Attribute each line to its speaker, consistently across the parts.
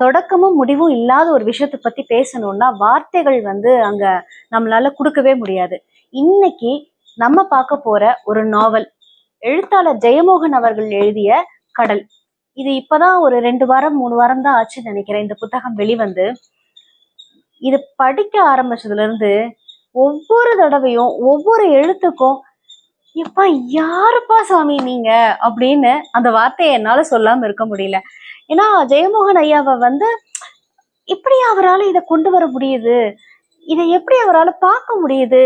Speaker 1: தொடக்கமும் முடிவும் இல்லாத ஒரு விஷயத்தை பத்தி பேசணும்னா வார்த்தைகள் வந்து அங்க நம்மளால கொடுக்கவே முடியாது. இன்னைக்கு நம்ம பார்க்க போற ஒரு நாவல் எழுத்தாளர் ஜெயமோகன் அவர்கள் எழுதிய கடல். இது இப்பதான் ஒரு 2 வாரம் 3 வாரம் தான் ஆச்சுன்னு நினைக்கிறேன் இந்த புத்தகம் வெளிவந்து. இது படிக்க ஆரம்பிச்சதுல இருந்து ஒவ்வொரு தடவையும் ஒவ்வொரு எழுத்துக்கும் எப்பா யாருப்பா சாமி நீங்க அப்படின்னு அந்த வார்த்தையை என்னால சொல்லாம இருக்க முடியல. ஏன்னா ஜெயமோகன் ஐயாவை வந்து எப்படி அவரால் இதை கொண்டு வர முடியுது, இதை எப்படி அவரால் பார்க்க முடியுது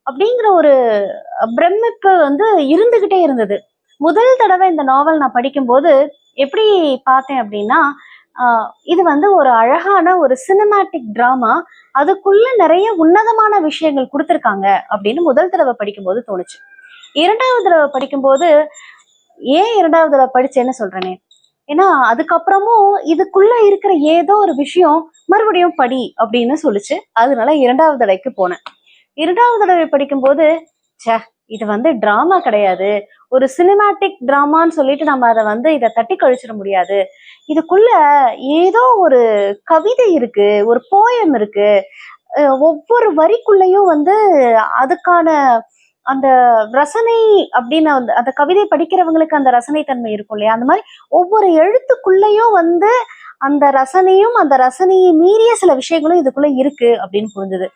Speaker 1: அப்படிங்கிற ஒரு பிரமிப்பு வந்து இருந்துகிட்டே இருந்தது. முதல் தடவை இந்த நாவல் நான் படிக்கும்போது எப்படி பார்த்தேன் அப்படின்னா, இது வந்து ஒரு அழகான ஒரு சினிமேட்டிக் டிராமா, அதுக்குள்ள நிறைய உன்னதமான விஷயங்கள் கொடுத்துருக்காங்க அப்படின்னு முதல் தடவை படிக்கும்போது தோணுச்சு. 2வது தடவை படிக்கும்போது, ஏன் 2வது தடவை படிச்சேன்னு சொல்றேனே, ஏன்னா அதுக்கப்புறமும் இதுக்குள்ள இருக்கிற ஏதோ ஒரு விஷயம் மறுபடியும் படி அப்படின்னு சொல்லுச்சு. அதனால 2வது தடவைக்கு போனேன். 2வது தடவை படிக்கும்போது இது வந்து டிராமா கிடையாது, ஒரு சினிமேட்டிக் டிராமான்னு சொல்லிட்டு நம்ம அதை வந்து இதை தட்டி கழிச்சிட முடியாது, இதுக்குள்ள ஏதோ ஒரு கவிதை இருக்கு, ஒரு போயம் இருக்கு, ஒவ்வொரு வரிக்குள்ளேயும் வந்து அதுக்கான அந்த ரசனை அப்படின்னு அந்த கவிதை படிக்கிறவங்களுக்கு அந்த ரசனை தன்மை இருக்கும் இல்லையா, அந்த மாதிரி ஒவ்வொரு எழுத்துக்குள்ளேயும் வந்து அந்த ரசனையும் அந்த ரசனையை மீறிய சில விஷயங்களும் இதுக்குள்ள இருக்கு அப்படின்னு புரிஞ்சுது.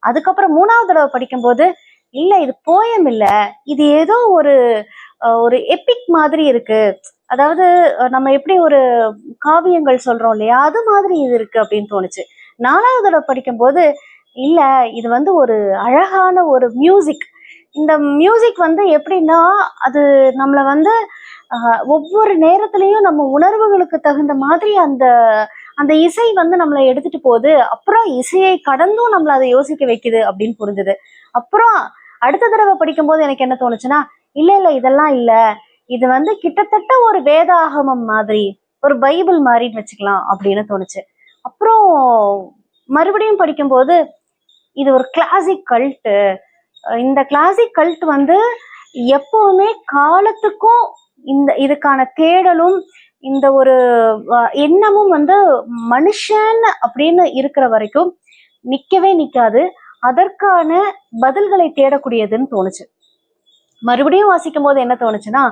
Speaker 1: அதுக்கப்புறம் 3வது தடவை படிக்கும்போது இல்ல இது போயம் இல்ல, இது ஏதோ ஒரு எபிக் மாதிரி இருக்கு, அதாவது நம்ம எப்படி ஒரு காவியங்கள் சொல்றோம் இல்லையா, அது மாதிரி இது இருக்கு அப்படின்னு தோணுச்சு. 4வது தடவை படிக்கும்போது இல்ல இது வந்து ஒரு அழகான ஒரு மியூசிக், இந்த மியூசிக் வந்து எப்படின்னா அது நம்மள வந்து ஒவ்வொரு நேரத்திலையும் நம்ம உணர்வுகளுக்கு தகுந்த மாதிரி அந்த அந்த இசை வந்து நம்மளை எடுத்துட்டு போகுது, அப்புறம் இசையை கடந்தும் நம்மள அதை யோசிக்க வைக்குது அப்படின்னு புரிஞ்சுது. அப்புறம் அடுத்த தடவை படிக்கும்போது எனக்கு என்ன தோணுச்சுன்னா, இல்ல இதெல்லாம் இல்ல, இது வந்து கிட்டத்தட்ட ஒரு வேதாகமம் மாதிரி, ஒரு பைபிள் மாதிரின்னு வச்சுக்கலாம் அப்படின்னு தோணுச்சு. அப்புறம் மறுபடியும் படிக்கும்போது இது ஒரு கிளாசிக் கல்ட், இந்த கிளாசிக் கல்ட் வந்து எப்பவுமே காலத்துக்கும் இதுக்கான தேடலும் இந்த ஒரு எண்ணமும் வந்து மனுஷன் அப்படின்னு இருக்கிற வரைக்கும் நிக்கவே நிக்காது, அதற்கான பதில்களை தேடக்கூடியதுன்னு தோணுச்சு. மறுபடியும் வாசிக்கும் போது என்ன தோணுச்சுன்னா,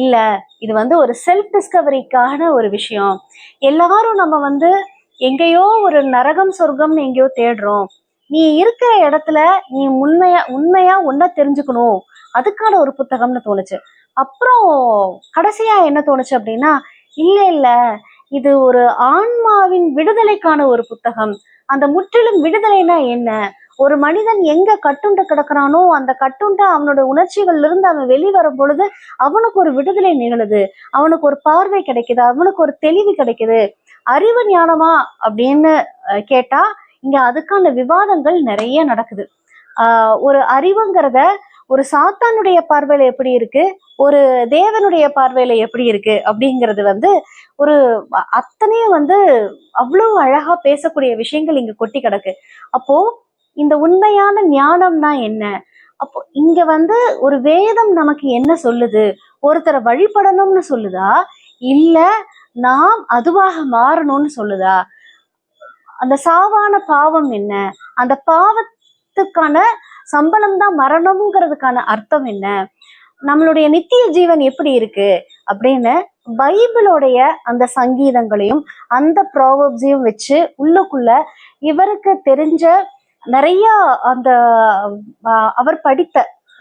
Speaker 1: இல்ல இது வந்து ஒரு செல்ஃப் டிஸ்கவரிக்கான ஒரு விஷயம், எல்லாரும் நம்ம வந்து எங்கேயோ ஒரு நரகம் சொர்க்கம்னு எங்கேயோ தேடுறோம், நீ இருக்கிற இடத்துல நீ உண்மையா ஒன்ன தெரிஞ்சுக்கணும், அதுக்கான ஒரு புத்தகம்னு தோணுச்சு. அப்புறம் கடைசியா என்ன தோணுச்சு அப்படின்னா, இல்ல இது ஒரு ஆன்மாவின் விடுதலைக்கான ஒரு புத்தகம். அந்த முற்றிலும் விடுதலைனா என்ன, ஒரு மனிதன் எங்க கட்டுண்ட கிடக்குறானோ அந்த கட்டுண்ட அவனோட உணர்ச்சிகள்ல இருந்து அவன் வெளிவரும் பொழுது அவனுக்கு ஒரு விடுதலை நிகழுது, அவனுக்கு ஒரு பார்வை கிடைக்குது, அவனுக்கு ஒரு தெளிவு கிடைக்குது. அறிவு ஞானமா அப்படின்னு கேட்டா இங்க அதுக்கான விவாதங்கள் நிறைய நடக்குது. ஒரு அறிவுங்கிறத ஒரு சாத்தானுடைய பார்வையில எப்படி இருக்கு, ஒரு தேவனுடைய பார்வையில எப்படி இருக்கு அப்படிங்கிறது வந்து ஒரு அத்தனையும் வந்து அவ்வளவு அழகா பேசக்கூடிய விஷயங்கள் இங்க கொட்டி கிடக்கு. அப்போ இந்த உண்மையான ஞானம்னா என்ன, அப்போ இங்க வந்து ஒரு வேதம் நமக்கு என்ன சொல்லுது, ஒருத்தரை வழிபடணும்னு சொல்லுதா, இல்ல நாம் அதுவாக மாறணும்னு சொல்லுதா, அந்த சாவான பாவம் என்ன, அந்த பாவத்துக்கான சம்பளம் தான் மரணம்ங்கிறதுக்கான அர்த்தம் என்ன, நம்மளுடைய நித்திய ஜீவன் எப்படி இருக்கு அப்படின்னு பைபிளோடைய அந்த சங்கீதங்களையும் அந்த ப்ராவர்ப்ஸையும் வச்சு உள்ளுக்குள்ள இவருக்கு தெரிஞ்ச நிறைய அந்த அவர் படித்த,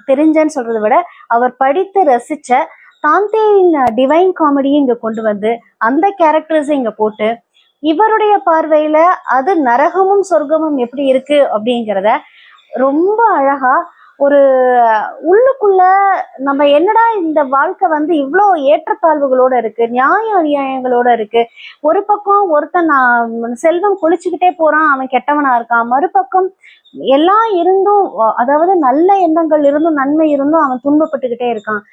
Speaker 1: தெரிஞ்சன்னு சொல்றதை விட அவர் படித்து ரசிச்ச தாந்தேயின் டிவைன் காமெடியும் இங்க கொண்டு வந்து அந்த கேரக்டர்ஸை இங்க போட்டு இவருடைய பார்வையில அது நரகமும் சொர்க்கமும் எப்படி இருக்கு அப்படிங்கிறத ரொம்ப அழகா ஒரு உள்ளுக்குள்ள நம்ம என்னடா இந்த வாழ்க்கை வந்து இவ்வளோ ஏற்றத்தாழ்வுகளோட இருக்கு, நியாய அநியாயங்களோட இருக்கு, ஒரு பக்கம் ஒருத்தன் செல்வம் கொளிச்சுக்கிட்டே போறான் அவன் கெட்டவனா இருக்கான், மறுபக்கம் எல்லாம் இருந்தும் அதாவது நல்ல எண்ணங்கள் இருந்தும் நன்மை இருந்தும் அவன் துன்பப்பட்டுக்கிட்டே இருக்கான்.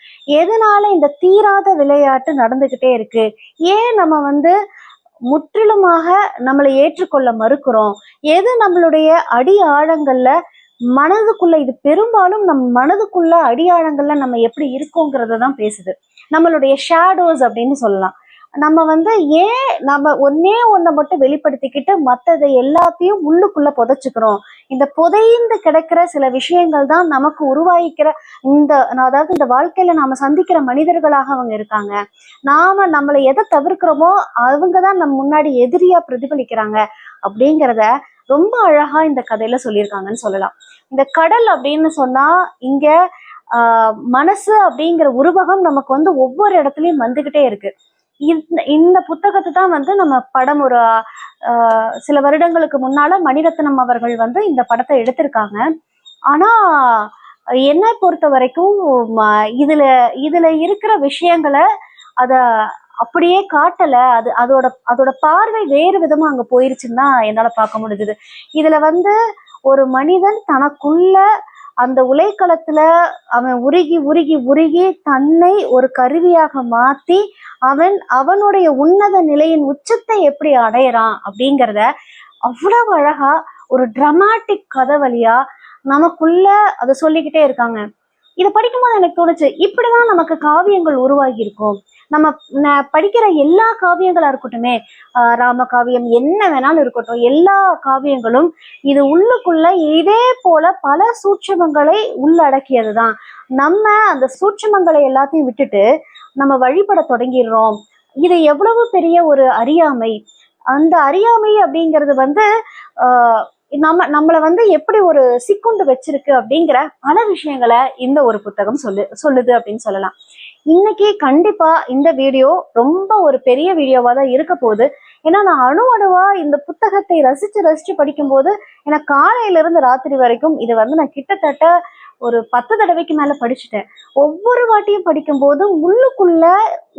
Speaker 1: எதனால இந்த தீராத விளையாட்டு நடந்துகிட்டே இருக்கு, ஏன் நம்ம வந்து முற்றிலுமாக நம்மளை ஏற்றுக்கொள்ள மறுக்கிறோம், எது நம்மளுடைய அடி ஆழங்கள்ல மனதுக்குள்ள, இது பெரும்பாலும் நம் மனதுக்குள்ள அடியாழங்கள்ல நம்ம எப்படி இருக்கோங்கிறத தான் பேசுது, நம்மளுடைய ஷேடோஸ் அப்படின்னு சொல்லலாம். நம்ம வந்து ஏன் நம்ம ஒன்னே ஒன்றை மட்டும் வெளிப்படுத்திக்கிட்டு மற்றதை எல்லாத்தையும் உள்ளுக்குள்ள புதைச்சுக்கிறோம். இந்த புதைந்து கிடக்கிற சில விஷயங்கள் தான் நமக்கு உருவாகிக்கிற இந்த, அதாவது இந்த வாழ்க்கையில நாம சந்திக்கிற மனிதர்களாக அவங்க இருக்காங்க. நாம நம்மளை எதை தவிர்க்கிறோமோ அவங்கதான் நம்ம முன்னாடி எதிரியா பிரதிபலிக்கிறாங்க அப்படிங்கிறத ரொம்ப அழகா இந்த கதையில சொல்லியிருக்காங்கன்னு சொல்லலாம். இந்த கடல் அப்படின்னு சொன்னா இங்க மனசு அப்படிங்கிற உருவகம் நமக்கு வந்து ஒவ்வொரு இடத்துலயும் வந்துகிட்டே இருக்கு. இந்த புத்தகத்தை தான் வந்து நம்ம படம் ஒரு சில வருடங்களுக்கு முன்னால மணிரத்னம் அவர்கள் வந்து இந்த படத்தை எடுத்திருக்காங்க. ஆனா என்னை பொறுத்த வரைக்கும் இதுல இதுல இருக்கிற விஷயங்களை அத அப்படியே காட்டல. அதோட அதோட பார்வை வேறு விதமா அங்க போயிருச்சுன்னு தான் என்னால பார்க்க முடிஞ்சது. இதுல வந்து ஒரு மனிதன் தனக்குள்ள அந்த உலைக்களத்துல அவன் உருகி உருகி உருகி தன்னை ஒரு கருவியாக மாத்தி அவனுடைய உன்னத நிலையின் உச்சத்தை எப்படி அடையறான் அப்படிங்கிறத அவ்வளவு அழகா ஒரு டிராமாட்டிக் கதை வழியா நமக்குள்ள அதை சொல்லிக்கிட்டே இருக்காங்க. இதை படிக்கும்போது எனக்கு தோணுச்சு, இப்படிதான் நமக்கு காவியங்கள் உருவாகி இருக்கும். நம்ம படிக்கிற எல்லா காவியங்களா இருக்கட்டுமே, ராம காவியம் என்ன வேணாலும் இருக்கட்டும், எல்லா காவியங்களும் இது உள்ளுக்குள்ள இதே போல பல சூட்சமங்களை உள்ளடக்கியதுதான். நம்ம அந்த சூட்சமங்களை எல்லாத்தையும் விட்டுட்டு நம்ம வழிபட தொடங்கிடுறோம். இது எவ்வளவு பெரிய ஒரு அறியாமை. அந்த அறியாமை அப்படிங்கிறது வந்து நம்மளை வந்து எப்படி ஒரு சிக்குண்டு வச்சிருக்கு அப்படிங்கிற பல விஷயங்களை இந்த ஒரு புத்தகம் சொல்லுது அப்படின்னு சொல்லலாம். இன்னைக்கு கண்டிப்பா இந்த வீடியோ ரொம்ப ஒரு பெரிய வீடியோவா தான் இருக்க போகுது. ஏன்னா நான் அணுவா இந்த புத்தகத்தை ரசிச்சு படிக்கும்போது எனக்கு காலையில இருந்து ராத்திரி வரைக்கும் இது வந்து நான் கிட்டத்தட்ட ஒரு 10 தடவைக்கு மேல படிச்சுட்டேன். ஒவ்வொரு வாட்டியும் படிக்கும்போது உள்ளுக்குள்ள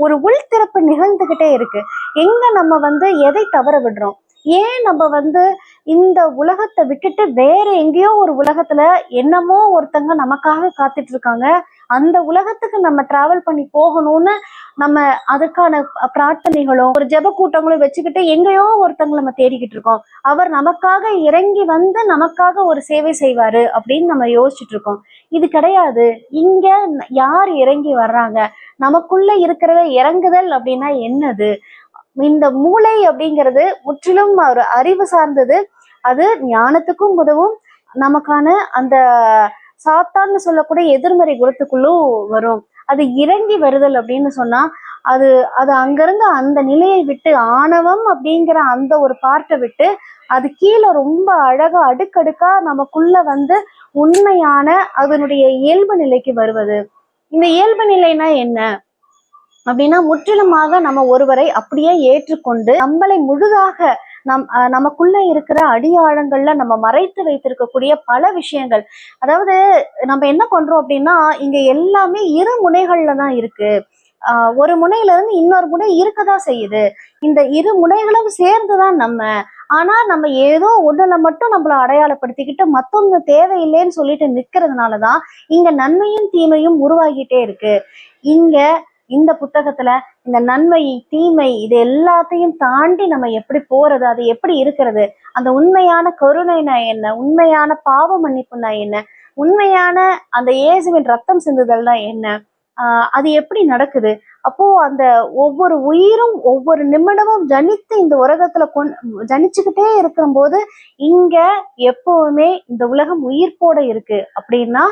Speaker 1: ஒரு உள்திறப்பு நிகழ்ந்துகிட்டே இருக்கு. எங்க நம்ம வந்து எதை தவற விடுறோம், ஏன் நம்ம வந்து இந்த உலகத்தை விட்டுட்டு வேற எங்கேயோ ஒரு உலகத்துல என்னமோ ஒருத்தங்க நமக்காக காத்துட்டு இருக்காங்க, அந்த உலகத்துக்கு நம்ம டிராவல் பண்ணி போகணும்னு நம்ம அதுக்கான பிரார்த்தனைகளும் ஒரு ஜெப கூட்டங்களும் வச்சுக்கிட்டு எங்கேயோ ஒருத்தங்களை நம்ம தேடிக்கிட்டு இருக்கோம். அவர் நமக்காக இறங்கி வந்து நமக்காக ஒரு சேவை செய்வாரு அப்படின்னு நம்ம யோசிச்சுட்டு இருக்கோம். இது கிடையாது. இங்க யார் இறங்கி வர்றாங்க, நமக்குள்ள இருக்கிறத இறங்குதல் அப்படின்னா என்னது? இந்த மூளை அப்படிங்கிறது முற்றிலும் ஒரு அறிவு சார்ந்தது. அது ஞானத்துக்கும் உதவும், நமக்கான அந்த சாத்தான்னு சொல்லக்கூடிய எதிர்மறை குணத்துக்குள்ளும் வரும். அது இறங்கி வருதல் அப்படின்னு சொன்னா அது அது அங்கிருந்து அந்த நிலையை விட்டு ஆணவம் அப்படிங்கிற அந்த ஒரு பார்ட்டை விட்டு அது கீழே ரொம்ப அழகா அடுக்கடுக்கா நமக்குள்ள வந்து உண்மையான அதனுடைய இயல்பு நிலைக்கு வருவது. இந்த இயல்பு நிலைனா என்ன அப்படின்னா, முற்றிலுமாக நம்ம ஒருவரை அப்படியே ஏற்றுக்கொண்டு நம்மளை முழுதாக நமக்குள்ள இருக்கிற அடியாழங்கள்ல நம்ம மறைத்து வைத்திருக்கக்கூடிய பல விஷயங்கள். அதாவது நம்ம என்ன பண்றோம் அப்படின்னா, இங்க எல்லாமே இரு முனைகள்ல தான் இருக்கு. ஒரு முனையில இருந்து இன்னொரு முனை இருக்கதான் செய்யுது. இந்த இரு முனைகளும் சேர்ந்துதான் நம்ம. ஆனா நம்ம ஏதோ ஒண்ணுல மட்டும் நம்மள அடையாளப்படுத்திக்கிட்டு மத்தொன்னு தேவையில்லைன்னு சொல்லிட்டு நிக்கிறதுனாலதான் இங்க நன்மையும் தீமையும் உருவாகிட்டே இருக்கு. இங்க இந்த புத்தகத்துல இந்த நன்மை தீமை இது எல்லாத்தையும் தாண்டி நம்ம எப்படி போறது, அது எப்படி இருக்கிறது, அந்த உண்மையான கருணைனா என்ன, உண்மையான பாவ மன்னிப்புனா என்ன, உண்மையான அந்த இயேசுவின் ரத்தம் சிந்துதல்னா என்ன, அது எப்படி நடக்குது. அப்போ அந்த ஒவ்வொரு உயிரும் ஒவ்வொரு நிமிடமும் ஜனித்து இந்த உலகத்துல ஜனிச்சுக்கிட்டே இருக்கும் போது இங்க எப்பவுமே இந்த உலகம் உயிர்ப்போட இருக்கு அப்படின்னா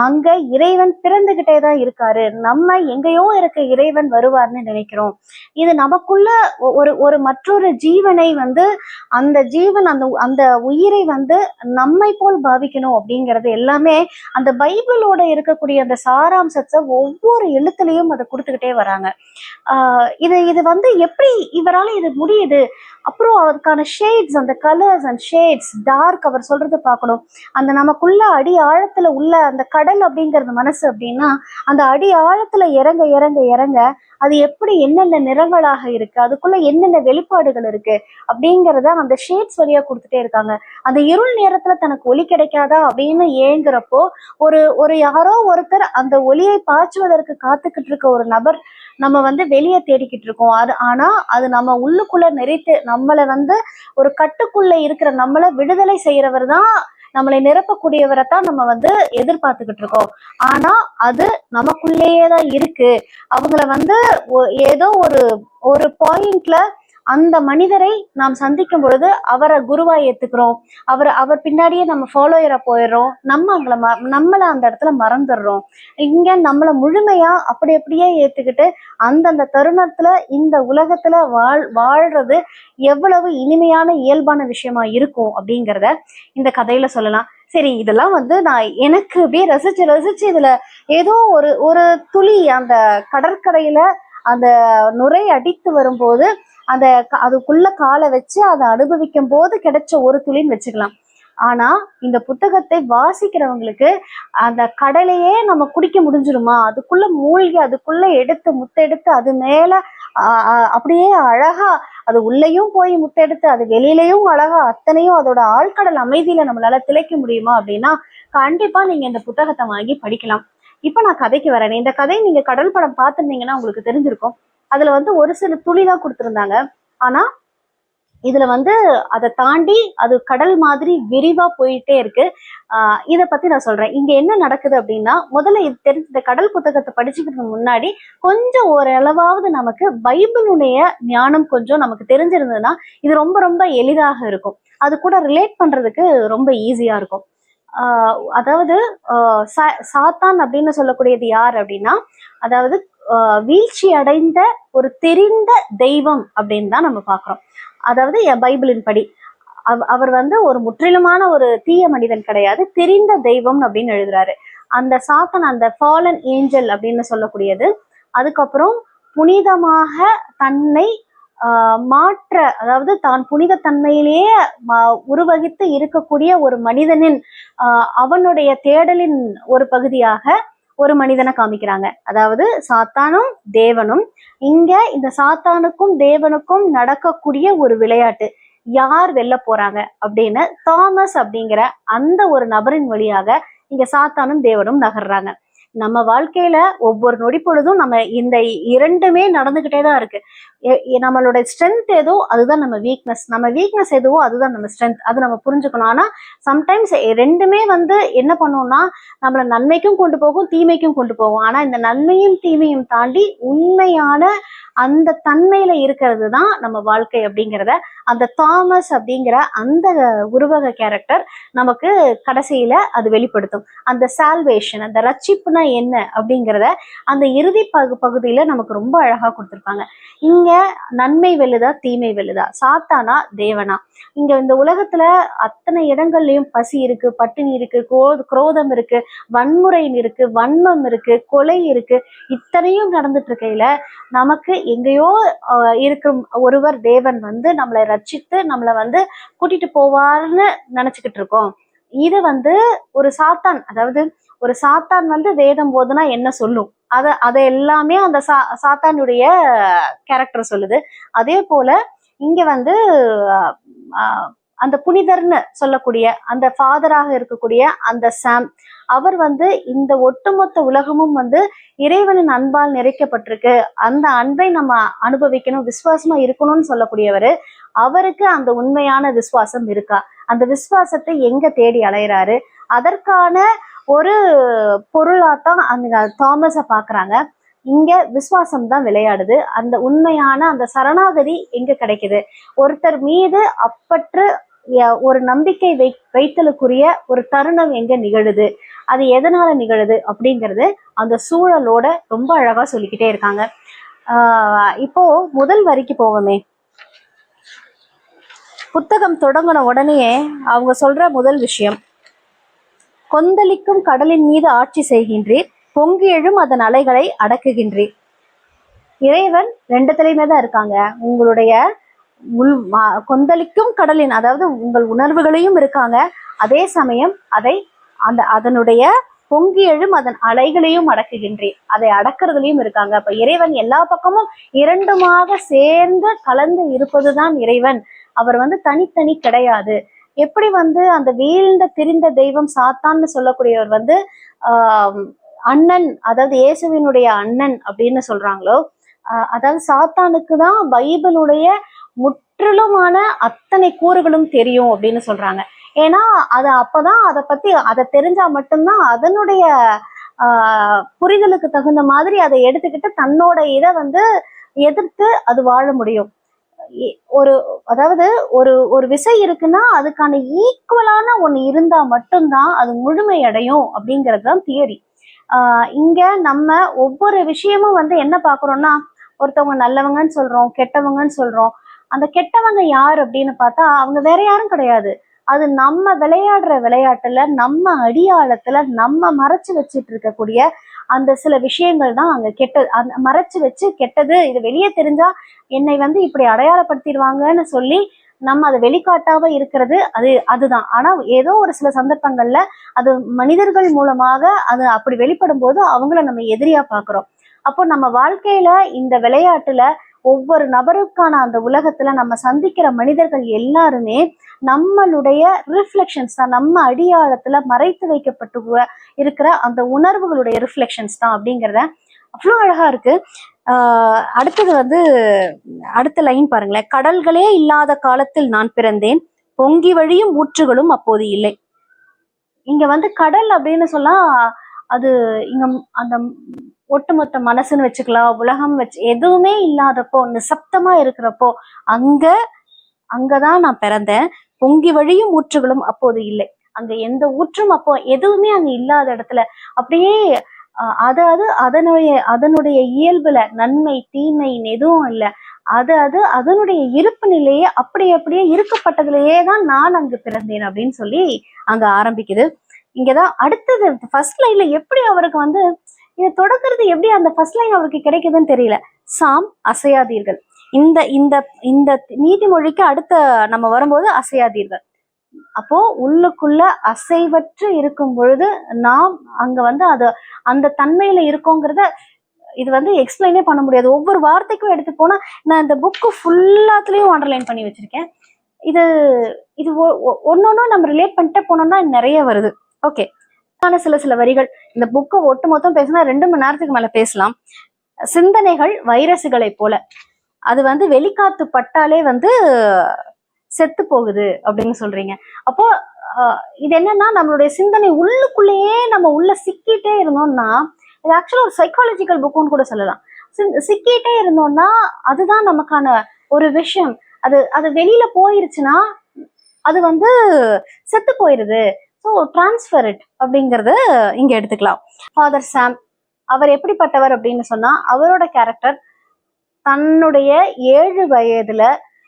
Speaker 1: அங்க இறைவன் பிறந்துகிட்டே தான் இருக்காரு. நம்ம எங்கேயோ இருக்க இறைவன் வருவார்னு நினைக்கிறோம். இது நமக்குள்ள ஒரு மற்றொரு ஜீவனை வந்து அந்த ஜீவன் அந்த அந்த உயிரை வந்து நம்மை போல் பாவிக்கணும் அப்படிங்கிறது எல்லாமே அந்த பைபிளோட இருக்கக்கூடிய அந்த சாராம்சத்தை ஒவ்வொரு எழுத்துலையும் அதை கொடுத்துக்கிட்டே வராங்க. இது வந்து எப்படி இவரால இது முடியுது. அப்புறம் அதுக்கான ஷேட்ஸ், அந்த கலர்ஸ் அண்ட் ஷேட்ஸ், டார்க் அவர் சொல்றது பார்க்கணும். அந்த நமக்குள்ள அடி ஆழத்துல உள்ள அந்த கடல் அப்படிங்கிறது மனசு அப்படின்னா அந்த அடி ஆழத்துல இறங்க இறங்க இறங்க அது எப்படி என்னென்ன நிறங்களாக இருக்கு, அதுக்குள்ள என்னென்ன வெளிப்பாடுகள் இருக்கு அப்படிங்கிறத அந்த ஷேட்ஸ் வழியா கொடுத்துட்டே இருக்காங்க. அந்த இருள் நேரத்துல தனக்கு ஒளி கிடைக்காதா அப்படின்னு ஏங்குறப்போ ஒரு யாரோ ஒருத்தர் அந்த ஒளியை பாய்ச்சுவதற்கு காத்துக்கிட்டு இருக்க ஒரு நபர் நம்ம வந்து வெளியே தேடிக்கிட்டு இருக்கோம். ஆனா அது நம்ம உள்ளுக்குள்ள நிறைத்து நம்மளை வந்து ஒரு கட்டுக்குள்ள இருக்கிற நம்மளை விடுதலை செய்யறவர் தான் நம்மளை நிரப்பக்கூடியவரை தான் நம்ம வந்து எதிர்பார்த்துக்கிட்டு இருக்கோம். ஆனா அது நமக்குள்ளேயே தான் இருக்கு. அவங்கள வந்து ஏதோ ஒரு பாயிண்ட்ல அந்த மனிதரை நாம் சந்திக்கும் பொழுது அவரை குருவா ஏத்துக்கிறோம். அவர் பின்னாடியே நம்ம ஃபாலோயரா போயிடுறோம். நம்மளை அந்த இடத்துல மறந்துடுறோம். இங்க நம்மளை முழுமையா அப்படியே ஏத்துக்கிட்டு அந்தந்த தருணத்துல இந்த உலகத்துல வாழ்றது எவ்வளவு இனிமையான இயல்பான விஷயமா இருக்கும் அப்படிங்கிறத இந்த கதையில சொல்லலாம். சரி, இதெல்லாம் வந்து நான் எனக்கு அப்படியே ரசிச்சு இதுல ஏதோ ஒரு துளி அந்த கடற்கரையில அந்த நுரை அடித்து வரும்போது அதுக்குள்ள காலை வச்சு அதை அனுபவிக்கும் போது கிடைச்ச ஒரு துளின்னு வச்சுக்கலாம். ஆனா இந்த புத்தகத்தை வாசிக்கிறவங்களுக்கு அந்த கடலையே நம்ம குடிக்க முடிஞ்சிருமா, அதுக்குள்ள மூழ்கி அதுக்குள்ள முத்தெடுத்து அது மேல அப்படியே அழகா அது உள்ளேயும் போய் முத்தெடுத்து அது வெளியிலையும் அழகா அத்தனையும் அதோட ஆழ்கடல் அமைதியில நம்மளால திளைக்க முடியுமா அப்படின்னா கண்டிப்பா நீங்க இந்த புத்தகத்தை வாங்கி படிக்கலாம். இப்ப நான் கதைக்கு வரேன். இந்த கதை நீங்க கடல் படம் பார்த்துருந்தீங்கன்னா உங்களுக்கு தெரிஞ்சிருக்கும். அதுல வந்து ஒரு சில துளிதான் கொடுத்திருந்தாங்க. ஆனா இதுல வந்து அதை தாண்டி அது கடல் மாதிரி விரிவா போயிட்டே இருக்கு. இதை பத்தி நான் சொல்றேன். இங்க என்ன நடக்குது அப்படின்னா, முதல்ல இது இந்த கடல் புத்தகத்தை படிச்சுக்கிறதுக்கு முன்னாடி கொஞ்சம் ஓரளவாவது நமக்கு பைபிளுடைய ஞானம் கொஞ்சம் நமக்கு தெரிஞ்சிருந்ததுன்னா இது ரொம்ப ரொம்ப எளிதாக இருக்கும். அது கூட ரிலேட் பண்றதுக்கு ரொம்ப ஈஸியா இருக்கும். அதாவது சாத்தான் அப்படின்னு சொல்லக்கூடியது யார் அப்படின்னா, அதாவது வீழ்ச்சி அடைந்த ஒரு தெரிந்த தெய்வம் அப்படின்னு தான் நம்ம பாக்குறோம். அதாவது பைபிளின் படி அவர் வந்து ஒரு முற்றிலுமான ஒரு தீய மனிதன் கிடையாது, தெரிந்த தெய்வம் அப்படின்னு எழுதுறாரு. அந்த சாத்தான் அந்த ஃபாலன் ஏஞ்சல் அப்படின்னு சொல்லக்கூடியது. அதுக்கப்புறம் புனிதமாக தன்னை மாற்ற, அதாவது தான் புனித தன்மையிலேயே உருவகித்து இருக்கக்கூடிய ஒரு மனிதனின் அவனுடைய தேடலின் ஒரு பகுதியாக ஒரு மனிதனை காமிக்கிறாங்க. அதாவது சாத்தானும் தேவனும். இங்க இந்த சாத்தானுக்கும் தேவனுக்கும் நடக்கக்கூடிய ஒரு விளையாட்டு. யார் வெல்ல போறாங்க அப்படின்னு தாமஸ் அப்படிங்கிற அந்த ஒரு நபரின் வழியாக இங்க சாத்தானும் தேவனும் நகர்றாங்க. நம்ம வாழ்க்கையில ஒவ்வொரு நொடி பொழுதும் நம்ம இந்த இரண்டுமே நடந்துகிட்டே தான் இருக்கு. நம்மளோட ஸ்ட்ரென்த் ஏதோ அதுதான் நம்ம வீக்னஸ், நம்ம வீக்னஸ் எதுவோ அதுதான் நம்ம ஸ்ட்ரென்த். அது நம்ம புரிஞ்சுக்கணும். ஆனா சம்டைம்ஸ் ரெண்டுமே வந்து என்ன பண்ணுவோம்னா நம்மள நன்மைக்கும் கொண்டு போகும், தீமைக்கும் கொண்டு போகும். ஆனா இந்த நன்மையும் தீமையும் தாண்டி உண்மையான அந்த தன்மையில இருக்கிறது தான் நம்ம வாழ்க்கை அப்படிங்கிறத அந்த தாமஸ் அப்படிங்கிற அந்த உருவக கேரக்டர் நமக்கு கடைசியில அது வெளிப்படுத்தும். அந்த சால்வேஷன், அந்த ரட்சிப்புனா என்ன அப்படிங்கிறத அந்த இறுதி பகுதியில நமக்கு ரொம்ப அழகா கொடுத்துருப்பாங்க. இங்க நன்மை வெல்லுதா தீமை வெல்லுதா, சாத்தானா தேவனா? இங்க இந்த உலகத்துல அத்தனை இடங்கள்லயும் பசி இருக்கு, பட்டினி இருக்கு, குரோதம் இருக்கு, வன்முறை இருக்கு, வன்மம் இருக்கு, கொலை இருக்கு. இத்தனையும் நடந்துட்டு இருக்கையில நமக்கு எங்கேயோ இருக்கும் ஒருவர் தேவன் வந்து நம்மளை ரட்சித்து நம்மளை வந்து கூட்டிட்டு போவார்னு நினைச்சுக்கிட்டு இருக்கோம். இது வந்து ஒரு சாத்தான், அதாவது ஒரு சாத்தான் வந்து வேதம் போதுனா என்ன சொல்லும் அதை எல்லாமே அந்த சாத்தானுடைய கேரக்டர் சொல்லுது. அதே போல இங்க வந்து அந்த புனிதர்னு சொல்லக்கூடிய அந்த ஃபாதராக இருக்கக்கூடிய அந்த சாம், அவர் வந்து இந்த ஒட்டுமொத்த உலகமும் வந்து இறைவனின் அன்பால் நிறைக்கப்பட்டிருக்கு, அந்த அன்பை நம்ம அனுபவிக்கணும், விசுவாசமா இருக்கணும்னு சொல்லக்கூடியவர். அவருக்கு அந்த உண்மையான விசுவாசம் இருக்கா? அந்த விசுவாசத்தை எங்க தேடி அலையிறாரு? அதற்கான ஒரு பொருளாத்தான் அந்த தாமஸை பாக்குறாங்க. இங்க விசுவாசம் தான் விளையாடுது. அந்த உண்மையான அந்த சரணாகதி எங்க கிடைக்குது? ஒருத்தர் மீது அப்பற்று ஒரு நம்பிக்கை வைத்தலுக்குரிய ஒரு தருணம் எங்க நிகழுது? அது எதனால நிகழுது அப்படிங்கிறது அந்த சூழலோட ரொம்ப அழகா சொல்லிக்கிட்டே இருக்காங்க. இப்போ முதல் வரிக்கு போவோமே. புத்தகம் தொடங்கின உடனே அவங்க சொல்ற முதல் விஷயம், கொந்தளிக்கும் கடலின் மீது ஆட்சி செய்கின்றீர், பொங்கி எழும் அதன் அலைகளை அடக்குகின்றீர். இறைவன் ரெண்டுத்திலையுமே தான் இருக்காங்க. உங்களுடைய கொந்தளிக்கும் கடலின், அதாவது உங்கள் உணர்வுகளையும் இருக்காங்க, அதே சமயம் அதனுடைய பொங்கி எழும் அதன் அலைகளையும் அடக்குகின்றேன், அதை அடக்கிறதுலயும் இருக்காங்க. அப்ப இறைவன் எல்லா பக்கமும் இரண்டுமாக சேர்ந்து கலந்து இருப்பதுதான் இறைவன். அவர் வந்து தனித்தனி கிடையாது. எப்படி வந்து அந்த வீழ்ந்த திரிந்த தெய்வம் சாத்தான்னு சொல்லக்கூடியவர் வந்து அண்ணன், அதாவது இயேசுவினுடைய அண்ணன் அப்படின்னு சொல்றாங்களோ, அதாவது சாத்தானுக்கு தான் பைபிளுடைய முற்றிலுமான அத்தனை கூறுகளும் தெரியும் அப்படின்னு சொல்றாங்க. ஏன்னா அது அப்பதான் அதை தெரிஞ்சா மட்டும்தான் அதனுடைய புரிதலுக்கு தகுந்த மாதிரி அதை எடுத்துக்கிட்டு தன்னோட இதை வந்து எதிர்த்து அது வாழ முடியும். ஒரு அதாவது ஒரு விசை இருக்குன்னா அதுக்கான ஈக்குவலான ஒண்ணு இருந்தா மட்டும்தான் அது முழுமை அடையும் அப்படிங்கிறது தான் தியரி. இங்க நம்ம ஒவ்வொரு விஷயமும் வந்து என்ன பாக்குறோம்னா, ஒருத்தவங்க நல்லவங்கன்னு சொல்றோம், கெட்டவங்கன்னு சொல்றோம். அந்த கெட்டவங்க யார் அப்படின்னு பார்த்தா அவங்க வேற யாரும் கிடையாது. அது நம்ம விளையாடுற விளையாட்டுல, நம்ம அடியாளத்துல நம்ம மறைச்சு வச்சுட்டு இருக்கக்கூடிய அந்த சில விஷயங்கள் தான் அங்க கெட்டது. அந்த மறைச்சு வச்சு கெட்டது, இது வெளியே தெரிஞ்சா என்னை வந்து இப்படி அடையாளப்படுத்திடுவாங்கன்னு சொல்லி நம்ம அதை வெளிக்காட்டாம இருக்கிறது அதுதான். ஆனா ஏதோ ஒரு சில சந்தர்ப்பங்கள்ல அது மனிதர்கள் மூலமாக அது அப்படி வெளிப்படும் போது அவங்கள நம்ம எதிரியா பாக்குறோம். அப்போ நம்ம வாழ்க்கையில இந்த விளையாட்டுல ஒவ்வொரு நபருக்கான அந்த உலகத்துல நம்ம சந்திக்கிற மனிதர்கள் எல்லாருமே நம்மளுடைய ரிஃப்ளெக்ஷன்ஸ் தான், நம்ம அடியாளத்துல மறைத்து வைக்கப்பட்டு இருக்கிற அந்த உணர்வுகளுடைய ரிஃப்ளெக்ஷன்ஸ் தான் அப்படிங்கிறத அவ்வளோ அழகா இருக்கு. அடுத்தது வந்து அடுத்த லைன் பாருங்களேன். கடல்களே இல்லாத காலத்தில் நான் பிறந்தேன், பொங்கி வழியும் ஊற்றுகளும் அப்போது இல்லை. இங்க வந்து கடல் அப்படின்னு சொன்னா அது இங்க அந்த ஒட்டுமொத்த மனசுன்னு வச்சுக்கலாம், உலகம் வச்சு எதுவுமே இல்லாதப்போ நிசப்தமா இருக்கிறப்போ அங்கதான் நான் பிறந்தேன். பொங்கி வழியும் ஊற்றுகளும் அப்போது இல்லை. அங்க எந்த ஊற்றும் அப்போ எதுவுமே அங்க இல்லாத இடத்துல அப்படியே அதாவது அதனுடைய இயல்புல நன்மை தீமை எதுவும் இல்லை. அதனுடைய இருப்பு நிலையே அப்படியே இருக்கப்பட்டதுலயே தான் நான் அங்கு பிறந்தேன் அப்படின்னு சொல்லி அங்க ஆரம்பிக்குது. இங்கதான் அடுத்தது ஃபர்ஸ்ட் லைன்ல எப்படி அவருக்கு வந்து இதை தொடக்கிறது, எப்படி அந்த ஃபர்ஸ்ட் லைன் அவருக்கு கிடைக்குதுன்னு தெரியல. சாம் அசையாதீர்கள். இந்த இந்த இந்த நீதிமொழிக்கு அடுத்த நம்ம வரும்போது அசையாதீர்கள். அப்போ உள்ளுக்குள்ள அசைவற்று இருக்கும் பொழுது நாம் அங்க வந்து அந்த தன்மையில இருக்கோங்கிறத இது வந்து எக்ஸ்பிளைனே பண்ண முடியாது. ஒவ்வொரு வார்த்தைக்கும் எடுத்து போனா நான் இந்த புக்கு ஃபுல்லாத்துலயும் அண்டர்லைன் பண்ணி வச்சிருக்கேன். இது இது ஒன்னொன்னும் நம்ம ரிலேட் பண்ணிட்டே போனோம்னா நிறைய வருது. ஓகே, சில வரிகள். இந்த புக்கை ஒட்டு மொத்தம் பேசினா 2 மணி நேரத்துக்கு மேல பேசலாம். சிந்தனைகள் வைரசுகளை போல, அது வந்து வெளிக்காத்து பட்டாலே வந்து செத்து போகுது அப்படின்னு சொல்றீங்க. அப்போ இது என்னன்னா நம்மளுடைய சிந்தனை உள்ளுக்குள்ளேயே நம்ம உள்ள சிக்கிட்டே இருந்தோம்னா, இது ஆக்சுவலா ஒரு சைக்காலஜிக்கல் புக்குன்னு கூட சொல்லலாம். சிக்கிட்டே இருந்தோம்னா அதுதான் நமக்கான ஒரு விஷயம். அது வெளியில போயிருச்சுன்னா அது வந்து செத்து போயிருது. ஸோ டிரான்ஸ்ஃபர் இட் அப்படிங்கறது இங்க எடுத்துக்கலாம். ஃபாதர் சாம் அவர் எப்படிப்பட்டவர் அப்படின்னு சொன்னா, அவரோட கேரக்டர் தன்னுடைய 7 வயதுல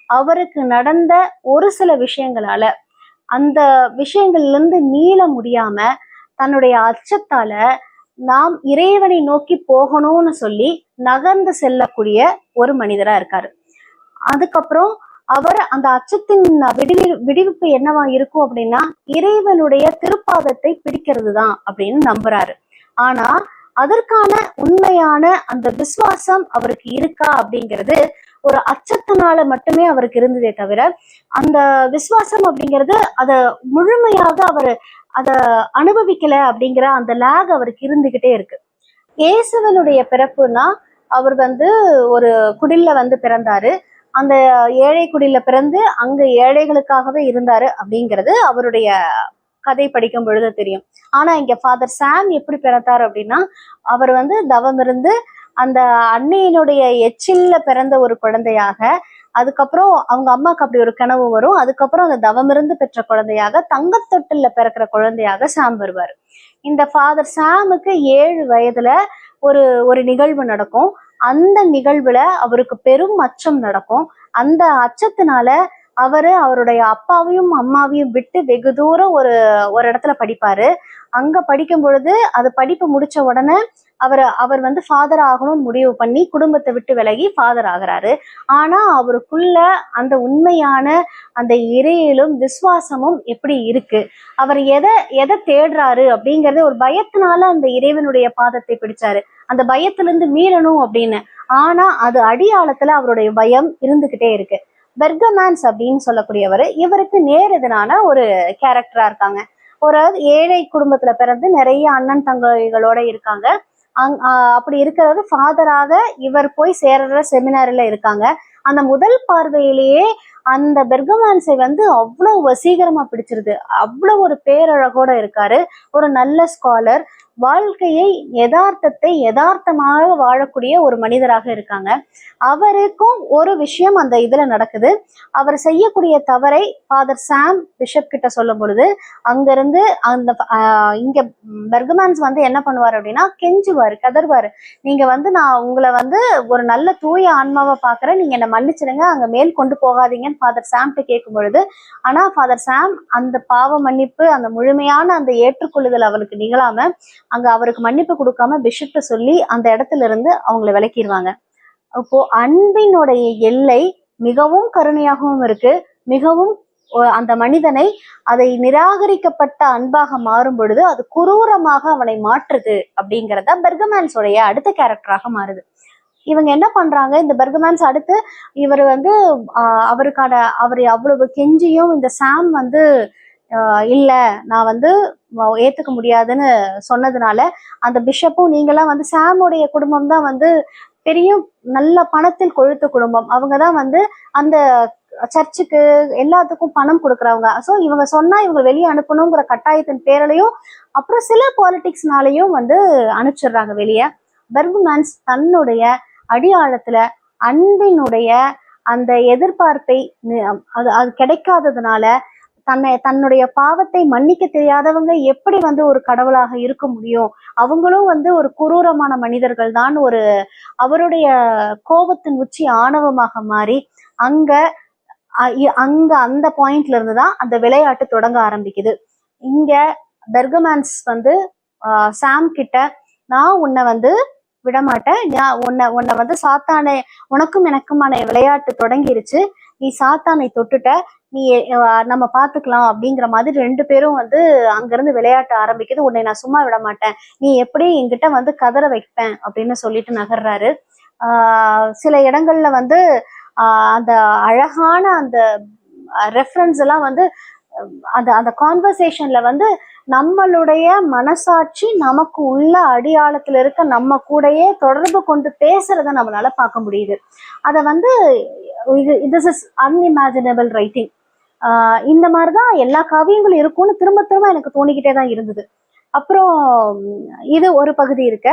Speaker 1: அவருக்கு நடந்த ஒரு சில விஷயங்களால அந்த விஷயங்கள்ல இருந்து மீள முடியாம தன்னுடைய அச்சத்தால நாம் இறைவனை நோக்கி போகணும்னு சொல்லி நகர்ந்து செல்லக்கூடிய ஒரு மனிதரா இருக்காரு. அதுக்கப்புறம் அவர் அந்த அச்சத்தின் விடுவிப்பு என்னவா இருக்கும் அப்படின்னா இறைவனுடைய திருப்பாதத்தை பிடிக்கிறது தான் அப்படின்னு நம்புறாரு. ஆனா அதற்கான உண்மையான அந்த விசுவாசம் அவருக்கு இருக்கா அப்படிங்கிறது ஒரு அச்சத்தினால மட்டுமே அவருக்கு இருந்ததே தவிர, அந்த விசுவாசம் அப்படிங்கிறது அதை முழுமையாக அவர் அதை அனுபவிக்கல அப்படிங்கிற அந்த லேக் அவருக்கு இருந்துகிட்டே இருக்கு. இயேசுவனுடைய பிறப்புனா அவர் வந்து ஒரு குடில்ல வந்து பிறந்தாரு. அந்த ஏழை குடியில பிறந்து அங்க ஏழைகளுக்காகவே இருந்தாரு அப்படிங்கிறது அவருடைய கதை படிக்கும் பொழுது தெரியும். ஆனா இங்க ஃபாதர் சாம் எப்படி பிறந்தார் அப்படின்னா, அவர் வந்து தவம் இருந்து அந்த அன்னையினுடைய எச்சில்ல பிறந்த ஒரு குழந்தையாக, அதுக்கப்புறம் அவங்க அம்மாவுக்கு அப்படி ஒரு கனவு வரும், அதுக்கப்புறம் அந்த தவம் இருந்து பெற்ற குழந்தையாக தங்கத்தொட்டில்ல பிறக்கிற குழந்தையாக சாம் வருவார். இந்த ஃபாதர் சாமுக்கு 7 வயதுல ஒரு நிகழ்வு நடக்கும். அந்த நிகழ்வுல அவருக்கு பெரும் அச்சம் நடக்கும். அந்த அச்சத்தினால அவருடைய அப்பாவையும் அம்மாவையும் விட்டு வெகு தூரம் ஒரு இடத்துல படிப்பாரு. அங்க படிக்கும் பொழுது அது படிப்பு முடிச்ச உடனே அவர் வந்து ஃபாதர் ஆகணும்னு முடிவு பண்ணி குடும்பத்தை விட்டு விலகி ஃபாதர் ஆகுறாரு. ஆனா அவருக்குள்ள அந்த உண்மையான அந்த இறையிலும் விசுவாசமும் எப்படி இருக்கு, அவர் எதை தேடுறாரு அப்படிங்கறது ஒரு பயத்தினால அந்த இறைவனுடைய பாதத்தை பிடிச்சாரு, அந்த பயத்திலிருந்து மீறணும் அப்படின்னு. ஆனா அது அடியாளத்துல அவருடைய பயம் இருந்துகிட்டே இருக்கு. பெர்கமேன்ஸ் அப்படின்னு சொல்லக்கூடியவர் இவருக்கு நேர் எதிரான ஒரு கேரக்டரா இருக்காங்க. ஒரு ஏழை குடும்பத்துல பிறந்து நிறைய அண்ணன் தங்கைகளோட இருக்காங்க. அப்படி இருக்கிறது ஃபாதராக இவர் போய் சேர்ற செமினாரில இருக்காங்க. அந்த முதல் பார்வையிலேயே அந்த பெர்கமான்ஸை வந்து அவ்வளவு வசீகரமா பிடிச்சிருது. அவ்வளவு ஒரு பேரழகோட இருக்காரு. ஒரு நல்ல ஸ்காலர், வாழ்க்கையை யதார்த்தத்தை யதார்த்தமாக வாழக்கூடிய ஒரு மனிதராக இருக்காங்க. அவருக்கும் ஒரு விஷயம் அந்த இதுல நடக்குது. அவர் செய்யக்கூடிய தவறை ஃபாதர் சாம் பிஷப் கிட்ட சொல்லும் பொழுது அங்கிருந்து அந்த இங்க பெர்கமான்ஸ் வந்து என்ன பண்ணுவார் அப்படின்னா கெஞ்சுவாரு, கதர்வாரு. நீங்க வந்து நான் உங்களை வந்து ஒரு நல்ல தூய ஆன்மாவை பாக்குறேன், நீங்க என்ன மன்னிச்சிடுங்க, அங்க மேல் கொண்டு போகாதீங்கன்னு ஃபாதர் சாம்கிட்ட கேட்கும் பொழுது, ஆனா ஃபாதர் சாம் அந்த பாவ மன்னிப்பு, அந்த முழுமையான அந்த ஏற்றுக்கொள்ளுதல் அவளுக்கு நிகழாம அங்க அவருக்கு மன்னிப்பு கொடுக்காம பிஷப்ட சொல்லி அந்த இடத்துல இருந்து அவங்கள விலக்கிடுவாங்க. அப்போ அன்பினுடைய எல்லை மிகவும் கருணையாகவும் இருக்கு, மிகவும் அந்த மனிதனை அதை நிராகரிக்கப்பட்ட அன்பாக மாறும் பொழுது அது குரூரமாக அவனை மாற்றுது அப்படிங்கிறத பெர்கமான்ஸோடைய அடுத்த கேரக்டராக மாறுது. இவங்க என்ன பண்றாங்க, இந்த பெர்கமான்ஸ் அடுத்து இவர் வந்து அவர் அவ்வளவு கெஞ்சியும் இந்த சாம் வந்து இல்ல நான் வந்து ஏத்துக்க முடியாதுன்னு சொன்னதுனால அந்த பிஷப்பும், நீங்களாம் வந்து சாமுடைய குடும்பம் தான் வந்து பெரிய நல்ல பணத்தில் கொழுத்த குடும்பம், அவங்கதான் வந்து அந்த சர்ச்சுக்கு எல்லாத்துக்கும் பணம் கொடுக்குறவங்க, ஸோ இவங்க சொன்னா இவங்க வெளியே அனுப்பணுங்கிற கட்டாயத்தின் பேரலையும் அப்புறம் சில பாலிடிக்ஸ்னாலையும் வந்து அனுப்பிச்சிடுறாங்க வெளியே. பெர்கமான்ஸ் தன்னுடைய அடியாழத்துல அன்பினுடைய அந்த எதிர்பார்ப்பை அது கிடைக்காததுனால தன்னுடைய பாவத்தை மன்னிக்க தெரியாதவங்க எப்படி வந்து ஒரு கடவுளாக இருக்க முடியும், அவங்களும் வந்து ஒரு குரூரமான மனிதர்கள் தான், ஒரு அவருடைய கோபத்தின் உச்சி ஆணவமாக மாறி அங்க அந்த பாயிண்ட்ல இருந்துதான் அந்த விளையாட்டு தொடங்க ஆரம்பிக்குது. இங்க பெர்கமான்ஸ் வந்து சாம் கிட்ட, நான் உன்னை வந்து விடமாட்டேன், உன்னை வந்து சாத்தானை, உனக்கும் எனக்குமான விளையாட்டு தொடங்கிருச்சு, நீ சாத்தானை தொட்டுட்ட, நீ நம்ம பாத்துக்கலாம் அப்படிங்கிற மாதிரி ரெண்டு பேரும் வந்து அங்கிருந்து விளையாட்ட ஆரம்பிக்குது. உன்னை நான் சும்மா விட மாட்டேன், நீ எப்படி என்கிட்ட வந்து கதற வைப்பேன் அப்படின்னு சொல்லிட்டு நகர்றாரு. சில இடங்கள்ல வந்து அந்த அழகான அந்த ரெஃபரன்ஸ் எல்லாம் வந்து அந்த அந்த கான்வர்சேஷன்ல வந்து நம்மளுடைய மனசாட்சி நமக்கு உள்ள அடியாளத்துல இருக்க நம்ம கூடயே தொடர்பு கொண்டு பேசுறத நம்மளால பார்க்க முடியுது. அத வந்து this is unimaginable writing. இந்த மாதிரிதான் எல்லா காவியங்களும் இருக்கும்னு திரும்ப திரும்ப எனக்கு தோணிக்கிட்டே தான் இருந்தது. அப்புறம் இது ஒரு பகுதி இருக்க.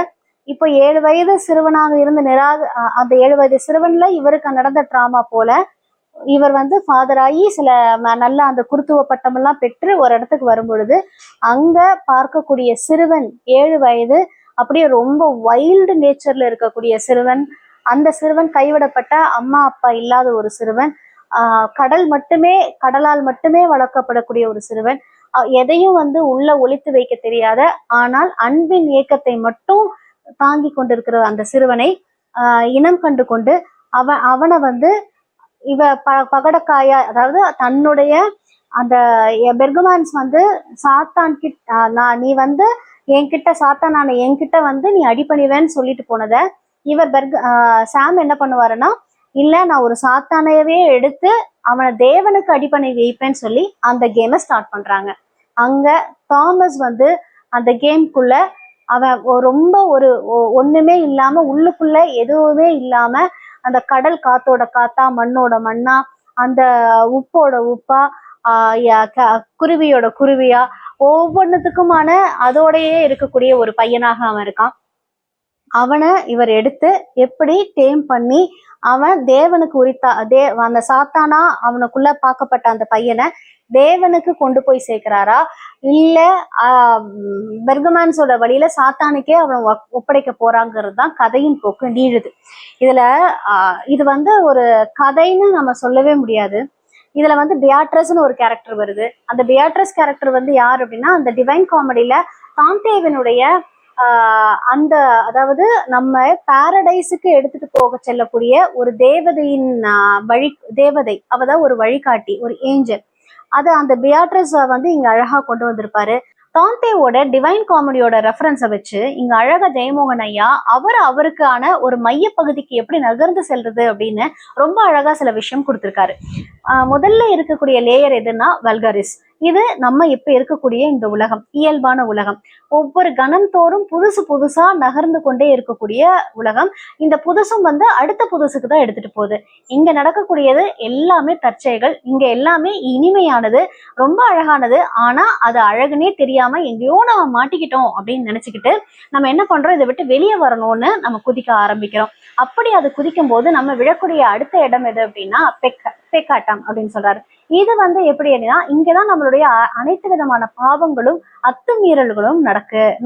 Speaker 1: இப்போ 7 வயது சிறுவனாக இருந்து அந்த 7 வயது சிறுவன்ல இவருக்கு நடந்த டிராமா போல இவர் வந்து ஃபாதர் ஆகி சில நல்ல அந்த குருத்துவ பட்டம் எல்லாம் பெற்று ஒரு இடத்துக்கு வரும் பொழுது அங்க பார்க்கக்கூடிய சிறுவன் 7 வயது, அப்படியே ரொம்ப வைல்டு நேச்சர்ல இருக்கக்கூடிய சிறுவன். அந்த சிறுவன் கைவிடப்பட்ட அம்மா அப்பா இல்லாத ஒரு சிறுவன், கடலால் மட்டுமே வளர்க்கப்படக்கூடிய ஒரு சிறுவன், எதையும் வந்து உள்ள ஒளித்து வைக்க தெரியாத ஆனால் அன்பின் ஏக்கத்தை மட்டும் தாங்கி கொண்டிருக்கிற அந்த சிறுவனை இனம் கண்டு கொண்டு அவனை வந்து பகடக்காயா, அதாவது தன்னுடைய அந்த பெர்கமான்ஸ் வந்து சாத்தான் நீ வந்து என்கிட்ட சாத்தானான என்கிட்ட வந்து நீ அடிபணிவேன்னு சொல்லிட்டு போனத இவர் சாம் என்ன பண்ணுவாருன்னா, இல்ல நான் ஒரு சாத்தானையவே எடுத்து அவனை தேவனுக்கு அடிபணி வைப்பேன்னு சொல்லி அந்த கேமை ஸ்டார்ட் பண்றாங்க. அங்க தாமஸ் வந்து அந்த கேம்குள்ள அவன் ரொம்ப ஒண்ணுமே இல்லாம, உள்ளுக்குள்ள எதுவுமே இல்லாம, அந்த கடல் காத்தோட காத்தா, மண்ணோட மண்ணா, அந்த உப்போட உப்பா, குருவியோட குருவியா, ஒவ்வொன்றுத்துக்குமான அதோடையே இருக்கக்கூடிய ஒரு பையனாக அவன் இருக்கான். அவனை இவர் எடுத்து எப்படி டேம் பண்ணி அவன் தேவனுக்கு அந்த சாத்தானா அவனுக்குள்ள பார்க்கப்பட்ட அந்த பையனை தேவனுக்கு கொண்டு போய் சேர்க்கிறாரா, இல்ல பெர்கமான்ஸோட வழியில சாத்தானுக்கே அவன் ஒப்படைக்க போறாங்கிறது தான் கதையின் போக்கு நீழுது. இது வந்து ஒரு கதைன்னு நம்ம சொல்லவே முடியாது. இதுல வந்து பியாட்ரஸ்ன்னு ஒரு கேரக்டர் வருது. அந்த பியாட்ரஸ் கேரக்டர் வந்து யார் அப்படின்னா, அந்த டிவைன் காமெடியில தாந்தேவனுடைய அந்த அதாவது நம்ம பாரடைஸுக்கு எடுத்துட்டு போக செல்லக்கூடிய ஒரு தேவதையின் தேவதை, அவதான் ஒரு வழிகாட்டி, ஒரு ஏஞ்சல். அது அந்த பியாட்ரஸ் வந்து இங்க அழகா கொண்டு வந்திருப்பாரு. தாந்தேவோட டிவைன் காமெடியோட ரெஃபரன்ஸை வச்சு இங்க அழகா ஜெயமோகன் ஐயா அவருக்கான ஒரு மைய பகுதிக்கு எப்படி நகர்ந்து செல்றது அப்படின்னு ரொம்ப அழகா சில விஷயம் கொடுத்திருக்காரு. முதல்ல இருக்கக்கூடிய லேயர் எதுன்னா வல்கரிஸ். இது நம்ம இப்ப இருக்கக்கூடிய இந்த உலகம், இயல்பான உலகம். ஒவ்வொரு கணம் தோறும் புதுசு புதுசா நகர்ந்து கொண்டே இருக்கக்கூடிய உலகம். இந்த புதுசும் வந்து அடுத்த புதுசுக்கு தான் எடுத்துட்டு போகுது. இங்க நடக்கக்கூடியது எல்லாமே தற்செயல்கள், இங்க எல்லாமே இனிமையானது, ரொம்ப அழகானது. ஆனா அது அழகுனே தெரியாம எங்கேயோ நம்ம மாட்டிக்கிட்டோம் அப்படின்னு நினைச்சுக்கிட்டு நம்ம என்ன பண்றோம், இதை விட்டு வெளியே வரணும்னு நம்ம குதிக்க ஆரம்பிக்கிறோம். அப்படி அது குதிக்கும் போது நம்ம விழக்கூடிய அடுத்த இடம் எது அப்படின்னா பெக்காட்டம் அப்படின்னு சொல்றாரு. இது வந்து எப்படி அப்படின்னா, இங்கதான் நம்மளுடைய அனைத்து விதமான பாவங்களும் அத்துமீறல்களும்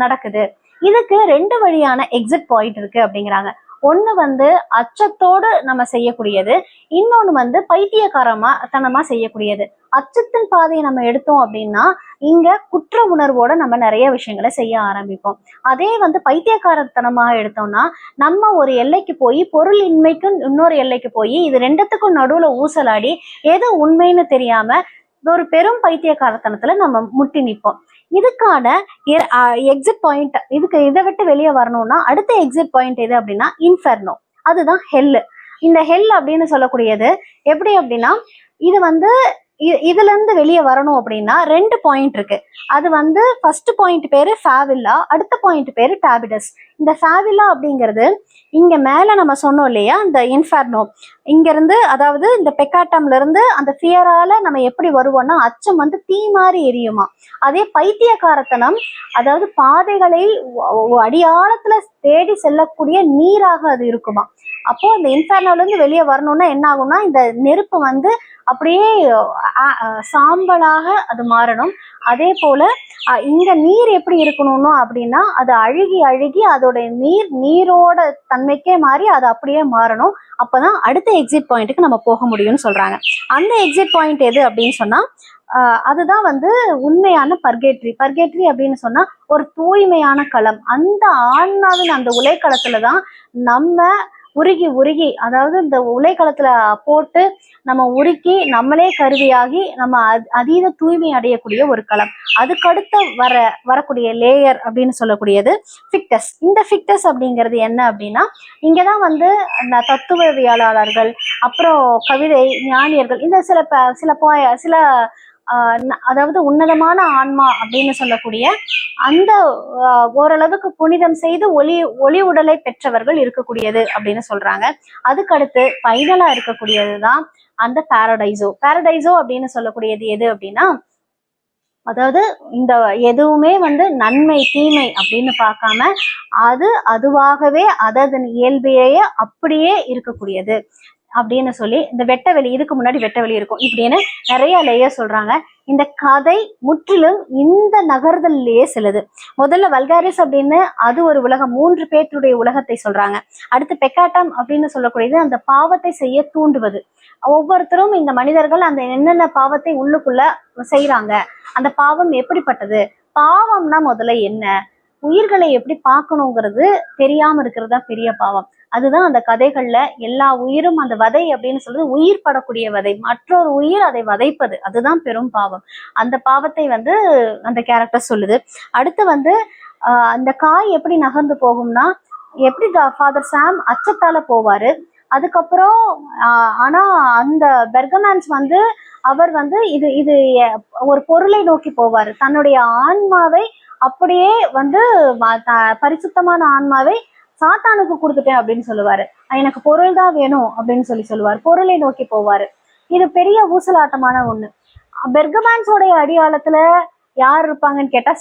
Speaker 1: நடக்குது. இதுக்கு 2 வழியான எக்ஸிட் பாயிண்ட் இருக்கு அப்படிங்கிறாங்க. ஒண்ணு வந்து அச்சத்தோடு நம்ம செய்யக்கூடியது, இன்னொன்னு வந்து தனமா செய்யக்கூடியது. அச்சத்தின் பாதையை நம்ம எடுத்தோம் அப்படின்னா இங்க குற்ற உணர்வோட நம்ம நிறைய விஷயங்களை செய்ய ஆரம்பிப்போம். அதே வந்து பைத்தியக்காரத்தனமாக எடுத்தோம்னா நம்ம ஒரு எல்லைக்கு போய் பொருள் இன்மைக்கும் இன்னொரு எல்லைக்கு போய் இது ரெண்டுத்துக்கும் நடுவுல ஊசலாடி எது உண்மைன்னு தெரியாம ஒரு பெரும் பைத்தியக்காரத்தனத்துல நம்ம முட்டி நிற்போம். இதுக்கான எக்ஸிட் பாயிண்ட், இதை விட்டு வெளியே வரணும்னா அடுத்த எக்ஸிட் பாயிண்ட் எது அப்படின்னா இன்ஃபெர்னோ, அதுதான் ஹெல். இந்த ஹெல் அப்படின்னு சொல்லக்கூடியது எப்படி அப்படின்னா, இது வந்து இதுல இருந்து வெளியே வரணும் அப்படின்னா 2 பாயிண்ட் இருக்கு. அது வந்து ஃபர்ஸ்ட் பாயிண்ட் பேரு ஃபேவில்லா, அடுத்த பாயிண்ட் பேரு டேபிடஸ். இந்த ஃபேவில்லா அப்படிங்கிறது இங்க மேல நம்ம சொன்னோம் இல்லையா, இந்த இன்ஃபெர்னோ, இங்க இருந்து அதாவது இந்த பெக்காட்டம்ல இருந்து அந்த ஃபியரால நம்ம எப்படி வருவோம்னா அச்சம் வந்து தீ மாதிரி எரியுமா. அதே பைத்தியக்காரத்தனம் அதாவது பாதைகளை அடியாழத்துல தேடி செல்லக்கூடிய நீராக அது இருக்குமா. அப்போ இந்த இன்ஃபெர்னோல இருந்து வெளியே வரணும்னா என்ன ஆகும்னா இந்த நெருப்பு வந்து அப்படியே சாம்பலாக அது மாறணும். அதே போல இங்க நீர் எப்படி இருக்கணும்னு அப்படின்னா அது அழுகி அழுகி அதோட நீரோட தன்மைக்கே மாறி அது அப்படியே மாறணும். அப்பதான் அடுத்த எக்ஸிட் பாயிண்ட்டுக்கு நம்ம போக முடியும்னு சொல்றாங்க. அந்த எக்ஸிட் பாயிண்ட் எது அப்படின்னு சொன்னா அதுதான் வந்து உண்மையான பர்கேட்ரி அப்படின்னு சொன்னா ஒரு தூய்மையான களம். அந்த ஆன்மாவின் அந்த உலைக்களத்துலதான் நம்ம உருகி அதாவது இந்த உலைக்களத்துல போட்டு நம்ம உருக்கி நம்மளே கருவியாகி நம்ம அதீத தூய்மை அடையக்கூடிய ஒரு களம். அதுக்கடுத்த வரக்கூடிய லேயர் அப்படின்னு சொல்லக்கூடியது ஃபிக்டஸ். இந்த ஃபிக்டஸ் அப்படிங்கிறது என்ன அப்படின்னா, இங்கதான் வந்து தத்துவவியலாளர்கள், அப்புறம் கவிதை ஞானியர்கள், இந்த சில அதாவது உன்னதமான ஆன்மா அப்படின்னு சொல்லக்கூடிய அந்த ஓரளவுக்கு புனிதம் செய்து ஒளி உடலை பெற்றவர்கள் இருக்கக்கூடியது அப்படின்னு சொல்றாங்க. அதுக்கடுத்து ஃபைனலா இருக்கக்கூடியதுதான் அந்த பாரடைசோ அப்படின்னு சொல்லக்கூடியது எது அப்படின்னா, அதாவது இந்த எதுவுமே வந்து நன்மை தீமை அப்படின்னு பார்க்காம அதுவாகவே அதன் இயல்பையே அப்படியே இருக்கக்கூடியது அப்படின்னு சொல்லி இந்த வெட்டவெளி, இதுக்கு முன்னாடி வெட்டவெளி இருக்கும் இப்படின்னு நிறைய லேயர் சொல்றாங்க. இந்த கதை முற்றிலும் இந்த நகர்தல்லையே செல்லுது. முதல்ல வல்காரிஸ் அப்படின்னு அது ஒரு உலகம், 3 பேருடைய உலகத்தை சொல்றாங்க. அடுத்து பெக்காட்டம் அப்படின்னு சொல்லக்கூடியது அந்த பாவத்தை செய்ய தூண்டுவது. ஒவ்வொருத்தரும் இந்த மனிதர்கள் அந்த என்னென்ன பாவத்தை உள்ளுக்குள்ள செய்யறாங்க, அந்த பாவம் எப்படிப்பட்டது, பாவம்னா முதல்ல என்ன, உயிர்களை எப்படி பார்க்கணுங்கிறது தெரியாம இருக்கிறது தான் பெரிய பாவம். அதுதான் அந்த கதைகள்ல எல்லா உயிரும் அந்த வதை அப்படின்னு சொல்றது உயிர் படக்கூடிய வதை, மற்றொரு உயிர் அதை வதைப்பது, அதுதான் பெரும் பாவம். அந்த பாவத்தை வந்து அந்த கேரக்டர் சொல்லுது. அடுத்து வந்து அந்த காய் எப்படி நகர்ந்து போகும்னா, எப்படி ஃபாதர் சாம் அச்சத்தால போவாரு. அதுக்கப்புறம் ஆனா அந்த பெர்கமேன்ஸ் வந்து அவர் வந்து இது ஒரு பொருளை நோக்கி போவாரு. தன்னுடைய ஆன்மாவை அப்படியே வந்து பரிசுத்தமான ஆன்மாவை சாத்தானுக்கு கொடுத்துட்டேன் அப்படின்னு சொல்லுவாரு. எனக்கு பொருள் தான் வேணும் அப்படின்னு சொல்லுவார். பொருளை நோக்கி போவாரு. இது பெரிய ஊசலாட்டமான ஒண்ணு. பெர்கமேன்ஸோடைய அடியாளத்துல யார் இருப்பாங்கன்னு கேட்டா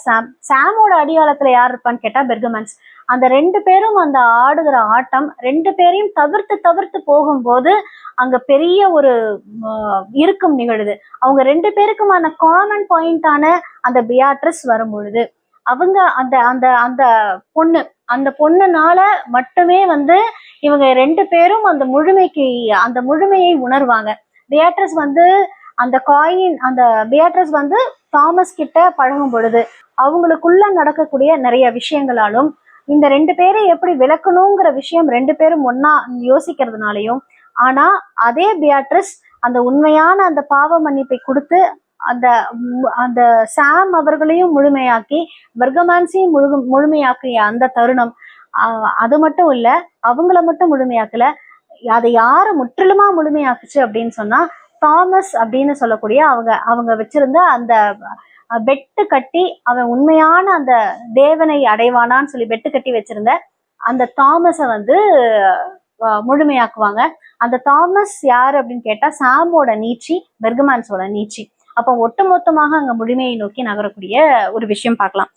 Speaker 1: சாமோட அடியாளத்துல யார் இருப்பான்னு கேட்டா பெர்கமேன்ஸ். அந்த 2 பேரும் அந்த ஆடுகிற ஆட்டம் 2 பேரையும் தவிர்த்து போகும்போது அங்க பெரிய ஒரு இறுக்கம் நிகழுது. அவங்க 2 பேருக்குமான காமன் பாயிண்டான அந்த பியாட்ரிஸ் வரும் பொழுது அவங்க அந்த அந்த அந்த பொண்ணுனால மட்டுமே வந்து இவங்க 2 பேரும் அந்த முழுமையை உணர்வாங்க. பியாட்ரிஸ் வந்து அந்த பியாட்ரிஸ் வந்து தாமஸ் கிட்ட பழகும் பொழுது அவங்களுக்குள்ள நடக்கக்கூடிய நிறைய விஷயங்களாலும் இந்த 2 பேரை எப்படி விளக்கணுங்கிற விஷயம் 2 பேரும் ஒன்னா யோசிக்கிறதுனாலையும், ஆனா அதே பியாட்ரிஸ் அந்த உண்மையான அந்த பாவ மன்னிப்பை கொடுத்து அந்த அந்த சாம் அவர்களையும் முழுமையாக்கி பெர்கமேன்ஸையும் முழுமையாக்கிய அந்த தருணம், அது மட்டும் இல்ல அவங்கள மட்டும் முழுமையாக்கல, அதை யாரு முற்றிலுமா முழுமையாக்குச்சு அப்படின்னு சொன்னா தாமஸ் அப்படின்னு சொல்லக்கூடிய அவங்க அவங்க வச்சிருந்த அந்த பெட்டு கட்டி அவன் உண்மையான அந்த தேவனை அடைவானான்னு சொல்லி பெட்டு கட்டி வச்சிருந்த அந்த தாமஸை வந்து முழுமையாக்குவாங்க. அந்த தாமஸ் யாரு அப்படின்னு கேட்டா சாமோட நீச்சி, பெர்கமான்ஸோட நீச்சி. அப்போ ஒட்டுமொத்தமாக அங்க முழுமையை நோக்கி நகரக்கூடிய ஒரு விஷயம் பார்க்கலாம்.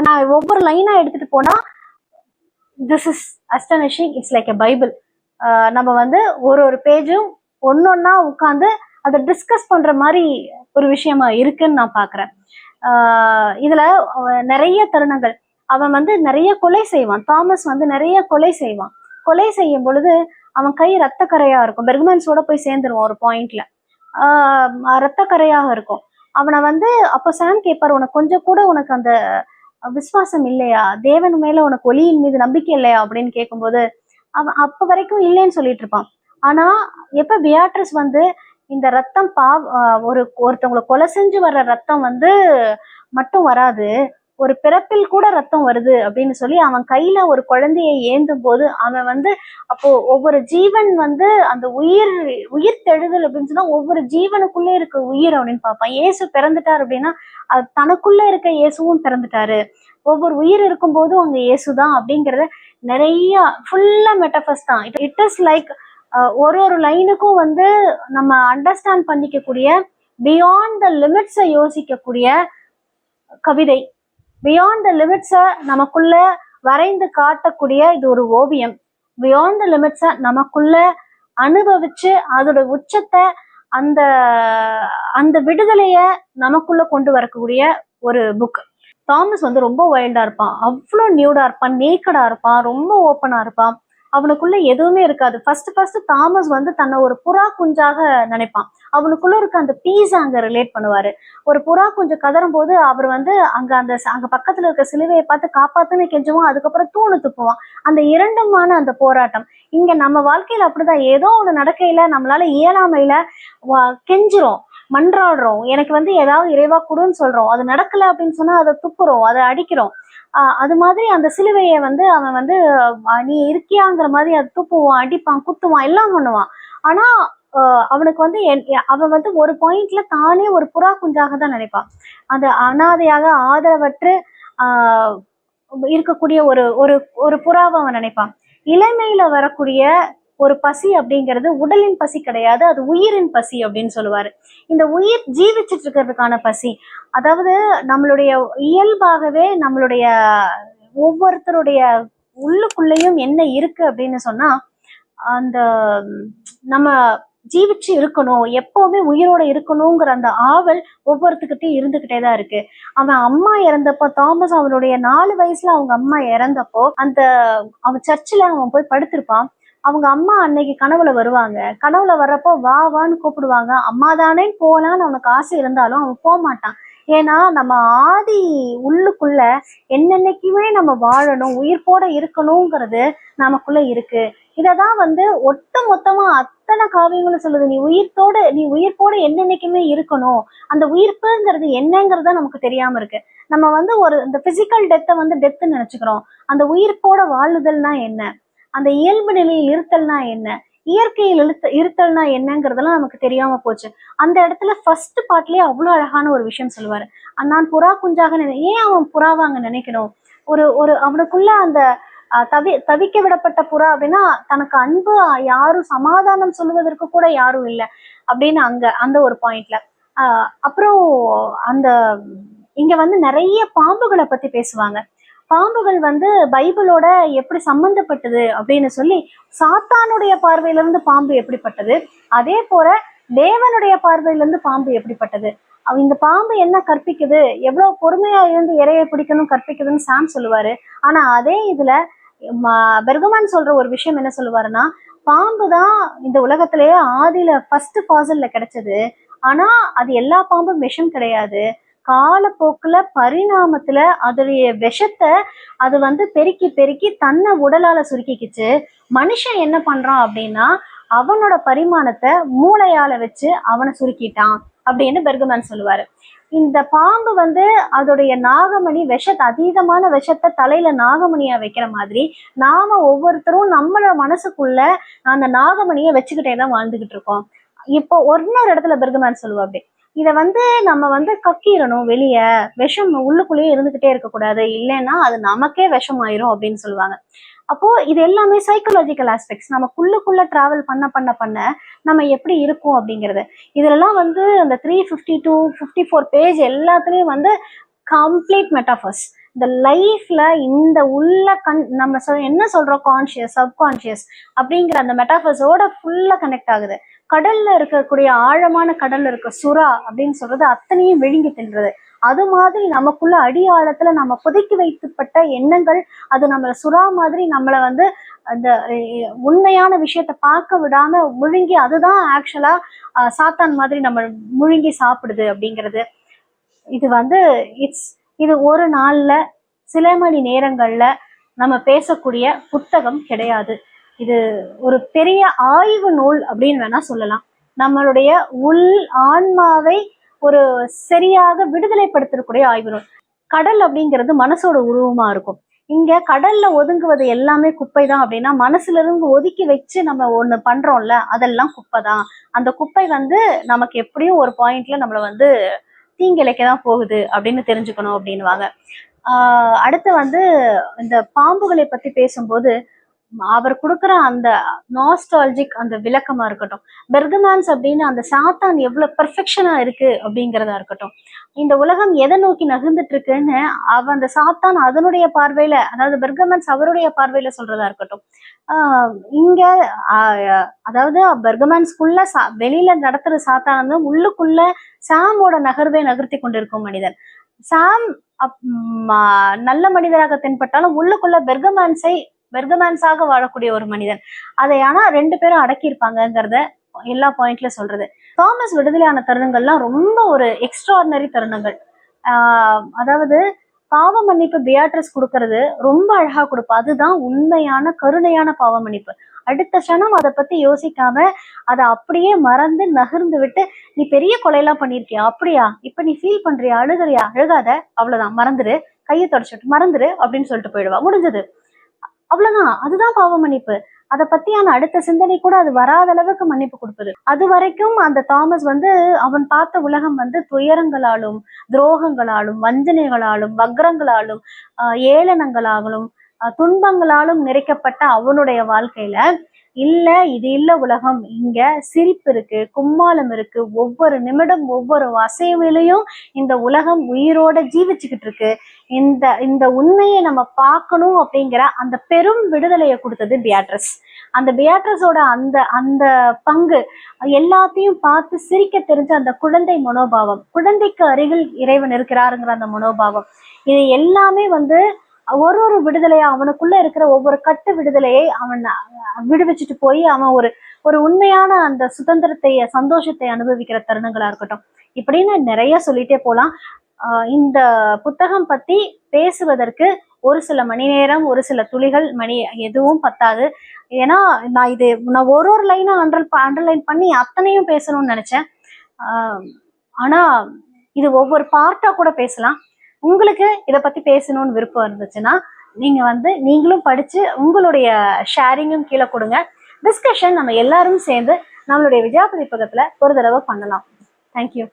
Speaker 1: நான் ஒவ்வொரு லைனா எடுத்துட்டு போனா this is astonishing, it's like a Bible. நம்ம வந்து ஒரு பேஜும் ஒன்னொன்னா உட்காந்து அதை டிஸ்கஸ் பண்ற மாதிரி ஒரு விஷயமா இருக்குன்னு நான் பாக்குறேன். இதுல நிறைய தருணங்கள் அவன் வந்து நிறைய கொலை செய்வான். தாமஸ் வந்து நிறைய கொலை செய்வான். கொலை செய்யும் பொழுது அவன் கை ரத்த கரையா இருக்கும். பெர்கமான்ஸோட போய் சேர்ந்துருவான் ஒரு பாயிண்ட்ல. ரத்த கரையாக இருக்கும். அவனை வந்து அப்போ சாம் கேட்பார், உனக்கு கொஞ்சம் கூட உனக்கு அந்த விசுவாசம் இல்லையா, தேவன் மேல உனக்கு ஒளியின் மீது நம்பிக்கை இல்லையா அப்படின்னு கேட்கும்போது அவன் அப்ப வரைக்கும் இல்லைன்னு சொல்லிட்டு இருப்பான். ஆனா எப்ப பியாட்ரிஸ் வந்து இந்த ரத்தம் ஒருத்தவங்களை கொலை செஞ்சு வர்ற ரத்தம் வந்து மட்டும் வராது, ஒரு பிறப்பில் கூட ரத்தம் வருது அப்படின்னு சொல்லி அவன் கையில ஒரு குழந்தையை ஏந்தும் போது அவன் வந்து அப்போ ஒவ்வொரு ஜீவன் வந்து அந்த உயிர் தெழுதல் அப்படின்னு சொன்னா ஒவ்வொரு ஜீவனுக்குள்ளே இருக்க உயிர் அப்படின்னு பார்ப்பான். இயேசு பிறந்துட்டார் அப்படின்னா அது தனக்குள்ள இருக்க இயேசுவும் பிறந்துட்டாரு. ஒவ்வொரு உயிர் இருக்கும் போதும் அங்க இயேசுதான் அப்படிங்கறத நிறைய ஃபுல்லா மெட்டபர்ஸ் தான். இட் இஸ் லைக் ஒரு லைனுக்கும் வந்து நம்ம அண்டர்ஸ்டாண்ட் பண்ணிக்கக்கூடிய, பியாண்ட் த லிமிட்ஸை யோசிக்கக்கூடிய கவிதை, பியாண்ட் த லிமிட்ஸை நமக்குள்ள வரைந்து காட்டக்கூடிய இது ஒரு ஓவியம். பியாண்ட் த லிமிட்ஸை நமக்குள்ள அனுபவிச்சு அதோட உச்சத்தை அந்த அந்த விடுதலைய நமக்குள்ள கொண்டு வரக்கூடிய ஒரு புக். தாமஸ் வந்து ரொம்ப வைல்டா இருப்பான், அவ்வளோ நியூடா இருப்பான், நேக்கடா இருப்பான், ரொம்ப ஓப்பனா இருப்பான். அவனுக்குள்ள எதுவுமே இருக்காது. ஃபர்ஸ்ட் தாமஸ் வந்து தன்னை ஒரு புறா குஞ்சாக நினைப்பான். அவனுக்குள்ள இருக்க அந்த பீஸ் அங்க ரிலேட் பண்ணுவாரு. ஒரு புறா குஞ்சு கதறும் போது அவர் வந்து அங்க பக்கத்துல இருக்க சிலுவையை பார்த்து காப்பாத்துன்னு கெஞ்சுவான். அதுக்கப்புறம் தூணு துப்புவான். அந்த இரண்டுமான அந்த போராட்டம் இங்க நம்ம வாழ்க்கையில அப்படிதான். ஏதோ ஒண்ணு நடக்கையில நம்மளால இயலாமையில கெஞ்சுறோம், மன்றாடுறோம், எனக்கு வந்து ஏதாவது இறைவா கொடுன்னு சொல்றோம். அது நடக்கல அப்படின்னு சொன்னா அதை துப்புறோம், அதை அடிக்கிறோம். அது மாதிரி அந்த சிலுவையை வந்து அவன் வந்து நீ இருக்கியாங்கிற மாதிரி அது துப்புவான், அடிப்பான், குத்துவான், எல்லாம் பண்ணுவான். ஆனா அவனுக்கு வந்து அவன் வந்து ஒரு பாயிண்ட்ல தானே ஒரு புறா குஞ்சாக தான் நினைப்பான். அந்த அனாதையாக ஆதரவற்று இருக்கக்கூடிய ஒரு ஒரு ஒரு புறாவை அவன் நினைப்பான். இளமையில வரக்கூடிய ஒரு பசி அப்படிங்கிறது உடலின் பசி கிடையாது, அது உயிரின் பசி அப்படின்னு சொல்லுவாரு. இந்த உயிர் ஜீவிச்சிட்டு இருக்கிறதுக்கான பசி, அதாவது நம்மளுடைய இயல்பாகவே நம்மளுடைய ஒவ்வொருத்தருடைய உள்ளுக்குள்ளேயும் என்ன இருக்கு அப்படின்னு சொன்னா, அந்த நம்ம ஜீவிச்சு இருக்கணும், எப்பவுமே உயிரோட இருக்கணுங்கிற அந்த ஆவல் ஒவ்வொருத்துக்கிட்டையும் இருந்துகிட்டே தான் இருக்கு. அவன் அம்மா இறந்தப்போ, தாமஸ் அவனுடைய 4 வயசுல அவங்க அம்மா இறந்தப்போ அவன் சர்ச்சில் அவன் போய் படுத்திருப்பான். அவங்க அம்மா அன்னைக்கு கனவுல வருவாங்க. கனவுல வர்றப்போ வா வான்னு கூப்பிடுவாங்க. அம்மா தானே போலான்னு அவனுக்கு ஆசை இருந்தாலும் அவன் போக மாட்டான். ஏன்னா நம்ம ஆதி உள்ளுக்குள்ள என்னென்னைக்குமே நம்ம வாழணும், உயிர்ப்போட இருக்கணுங்கிறது நமக்குள்ள இருக்கு. இததான் வந்து ஒட்டு மொத்தமா அத்தனை காவியங்களும் சொல்லுது. நீ உயிர்ப்போட என்னென்னைக்குமே இருக்கணும். அந்த உயிர்ப்புங்கிறது என்னங்கிறத நமக்கு தெரியாம இருக்கு. நம்ம வந்து இந்த பிசிக்கல் டெத்தை வந்து டெத்துன்னு நினைச்சுக்கிறோம். அந்த உயிர்ப்போட வாழுதல்னா என்ன, அந்த இயல்பு நிலையில் இருத்தல்னா என்ன, இயற்கையில் இருத்தல்னா என்னங்கிறதெல்லாம் நமக்கு தெரியாம போச்சு. அந்த இடத்துல ஃபர்ஸ்ட் பார்ட்லயே அவ்வளவு அழகான ஒரு விஷயம் சொல்லுவாரு. நான் புறா குஞ்சாக ஏன் அவன் புறாவை அங்க நினைக்கணும்? ஒரு அவனுக்குள்ள அந்த தவிக்க விடப்பட்ட புறா அப்படின்னா தனக்கு அன்பு யாரும் சமாதானம் சொல்லுவதற்கு கூட யாரும் இல்லை அப்படின்னு அந்த ஒரு பாயிண்ட்ல அப்புறம் இங்க வந்து நிறைய பாம்புகளை பத்தி பேசுவாங்க. பாம்புகள் வந்து பைபிளோட எப்படி சம்பந்தப்பட்டது அப்படின்னு சொல்லி, சாத்தானுடைய பார்வையிலிருந்து பாம்பு எப்படிப்பட்டது, அதே போல தேவனுடைய பார்வையிலிருந்து பாம்பு எப்படிப்பட்டது, இந்த பாம்பு என்ன கற்பிக்குது, எவ்வளவு பொறுமையா இருந்து இறையை பிடிக்கணும் கற்பிக்குதுன்னு சாம் சொல்லுவாரு. ஆனா அதே இதுல பெர்கமான் சொல்ற ஒரு விஷயம் என்ன சொல்லுவாருன்னா, பாம்பு தான் இந்த உலகத்திலேயே ஆதியில ஃபர்ஸ்ட் ஃபாசில்ல கிடைச்சது. ஆனா அது எல்லா பாம்பும் விஷம் கிடையாது. காலப்போக்குல பரிணாமத்துல அதோடைய விஷத்தை அது வந்து பெருக்கி பெருக்கி தன்னை உடலால சுருக்கிக்குச்சு. மனுஷன் என்ன பண்றான் அப்படின்னா அவனோட பரிமாணத்தை மூளையால வச்சு அவனை சுருக்கிட்டான் அப்படின்னு பெர்கமான் சொல்லுவாரு. இந்த பாம்பு வந்து அதோடைய நாகமணி அதீதமான விஷத்தை தலையில நாகமணியா வைக்கிற மாதிரி நாம ஒவ்வொருத்தரும் நம்மளோட மனசுக்குள்ள அந்த நாகமணியை வச்சுக்கிட்டே தான் வாழ்ந்துகிட்டு இருக்கோம். இப்போ இன்னொரு இடத்துல பெர்கமேன் சொல்லுவா அப்படி, இதை வந்து நம்ம வந்து கக்கிடணும் வெளியே, விஷம் உள்ளுக்குள்ளேயே இருந்துகிட்டே இருக்கக்கூடாது, இல்லைன்னா அது நமக்கே விஷம் ஆயிரும் அப்படின்னு சொல்லுவாங்க. அப்போ இது எல்லாமே சைக்கலாஜிக்கல் ஆஸ்பெக்ட்ஸ், நமக்குள்ளுக்குள்ள டிராவல் பண்ண பண்ண பண்ண நம்ம எப்படி இருக்கும் அப்படிங்கிறது. இதுலலாம் வந்து அந்த 352-54 பேஜ் எல்லாத்துலயும் வந்து கம்ப்ளீட் மெட்டாஃபர்ஸ். இந்த லைஃப்ல இந்த உள்ள நம்ம என்ன சொல்றோம், கான்சியஸ் சப்கான்சியஸ் அப்படிங்கிற அந்த மெட்டாஃபர்ஸோட ஃபுல்லா கனெக்ட் ஆகுது. கடல்ல இருக்கக்கூடிய ஆழமான கடல்ல இருக்க சுறா அப்படின்னு சொல்றது அத்தனையும் விழுங்கி தின்றது. அது மாதிரி நமக்குள்ள அடி ஆழத்துல நம்ம புதைக்கி வைக்கப்பட்ட எண்ணங்கள், அது நம்மள சுறா மாதிரி நம்மளை வந்து அந்த உண்மையான விஷயத்த பார்க்க விடாம முழுங்கி, அதுதான் ஆக்சுவலா சாத்தான் மாதிரி நம்ம முழுங்கி சாப்பிடுது அப்படிங்கிறது. இது வந்து இது ஒரு நாள்ல சில மணி நேரங்கள்ல நம்ம பேசக்கூடிய புத்தகம் கிடையாது. இது ஒரு பெரிய ஆய்வு நூல் அப்படின்னு வேணா சொல்லலாம். நம்மளுடைய உள் ஆன்மாவை ஒரு சரியாக விடுதலைப்படுத்தக்கூடிய ஆய்வு நூல். கடல் அப்படிங்கிறது மனசோட உருவமா இருக்கும். இங்க கடல்ல ஒதுங்குவது எல்லாமே குப்பை தான் அப்படின்னா, மனசுல இருந்து ஒதுக்கி வச்சு நம்ம ஒண்ணு பண்றோம்ல, அதெல்லாம் குப்பை தான். அந்த குப்பை வந்து நமக்கு எப்படியும் ஒரு பாயிண்ட்ல நம்மள வந்து தீங்கிழைக்க தான் போகுது அப்படின்னு தெரிஞ்சுக்கணும் அப்படின்வாங்க. அடுத்து வந்து இந்த பாம்புகளை பத்தி பேசும்போது அவர் கொடுக்குற அந்த நாஸ்டாலஜிக் அந்த விளக்கமா இருக்கட்டும், பெர்கமேன்ஸ் அப்படின்னு அந்த சாத்தான் எவ்வளவு பெர்ஃபெக்ஷனா இருக்கு அப்படிங்கிறதா இருக்கட்டும், இந்த உலகம் எதை நோக்கி நகர்ந்துட்டு இருக்குன்னு அந்த சாத்தான் அதனுடைய பார்வையில, அதாவது பெர்கமேன்ஸ் அவருடைய பார்வையில சொல்றதா இருக்கட்டும். இங்க அதாவது பெர்கமேன்ஸ்குள்ள வெளியில நடத்துற சாத்தான் வந்து உள்ளுக்குள்ள சாமோட நகர்வை நகர்த்தி கொண்டிருக்கும் மனிதன். சாம் நல்ல மனிதராக தென்பட்டாலும் உள்ளுக்குள்ள பெர்கமேன்ஸாக வாழக்கூடிய ஒரு மனிதன். அதை ஆனா 2 பேரும் அடக்கியிருப்பாங்கிறத எல்லா பாயிண்ட்ல சொல்றது. தாமஸ் விடுதலையான தருணங்கள்லாம் ரொம்ப ஒரு எக்ஸ்ட்ராடினரி தருணங்கள். அதாவது பாவ மன்னிப்பு பியாட்ரிஸ் கொடுக்கறது ரொம்ப அழகா கொடுப்பா. அதுதான் உண்மையான கருணையான பாவ மன்னிப்பு. அடுத்த க்ஷணம் அதை பத்தி யோசிக்காம அதை அப்படியே மறந்து நகர்ந்து விட்டு, நீ பெரிய கொலையெல்லாம் பண்ணிருக்கியா, அப்படியா, இப்ப நீ ஃபீல் பண்றியா, அழுகுறியா, அழுகாத, அவ்வளவுதான், மறந்துரு, கையை தொடச்சிட்டு மறந்துரு அப்படின்னு சொல்லிட்டு போயிடுவா. முடிஞ்சது, அவ்வளவுதான். அதுதான் பாவ மன்னிப்பு. அதை பத்தியான அடுத்த சிந்தனை கூட அது வராத அளவுக்கு மன்னிப்பு கொடுப்பது. அது வரைக்கும் அந்த தாமஸ் வந்து அவன் பார்த்த உலகம் வந்து துயரங்களாலும் துரோகங்களாலும் வஞ்சனைகளாலும் வக்ரங்களாலும் ஏளனங்களாலும் துன்பங்களாலும் நிறைக்கப்பட்ட அவனுடைய வாழ்க்கையில, இல்ல இது இல்ல உலகம், இங்க சிரிப்பு இருக்கு, கும்மாளம் இருக்கு, ஒவ்வொரு நிமிடம் ஒவ்வொரு அசைவிலையும் இந்த உலகம் உயிரோட ஜீவிச்சுக்கிட்டு இருக்கு, இந்த உண்மையை நம்ம பார்க்கணும் அப்படிங்கிற அந்த பெரும் விடுதலையை கொடுத்தது பியாட்ரிஸ். அந்த பியாட்ரிஸோட அந்த அந்த பங்கு, எல்லாத்தையும் பார்த்து சிரிக்க தெரிஞ்ச அந்த குழந்தை மனோபாவம், குழந்தைக்கு அருகில் இறைவன் இருக்கிறாருங்கிற அந்த மனோபாவம், இது எல்லாமே வந்து ஒரு விடுதலையா, அவனுக்குள்ள இருக்கிற ஒவ்வொரு கட்டு விடுதலையை அவன் விடுவிச்சுட்டு போய் அவன் ஒரு உண்மையான அந்த சுதந்திரத்தை சந்தோஷத்தை அனுபவிக்கிற தருணங்களா இருக்கட்டும். இப்படின்னு நிறைய சொல்லிட்டே போலாம். இந்த புத்தகம் பத்தி பேசுவதற்கு ஒரு சில மணி நேரம், ஒரு சில துளிகள் மணி எதுவும் பத்தாது. ஏன்னா நான் ஒரு லைனா அண்டர்லைன் பண்ணி அத்தனையும் பேசணும்னு நினைச்சேன். ஆனா இது ஒவ்வொரு பார்ட்டா கூட பேசலாம். உங்களுக்கு இதை பத்தி பேசணும்னு விருப்பம் இருந்துச்சுன்னா நீங்களும் படிச்சு உங்களுடைய ஷேரிங்கும் கீழே கொடுங்க. டிஸ்கஷன் நம்ம எல்லாரும் சேர்ந்து நம்மளுடைய விஜயா பதிப்பகத்துல ஒரு தடவை பண்ணலாம். தேங்க்யூ.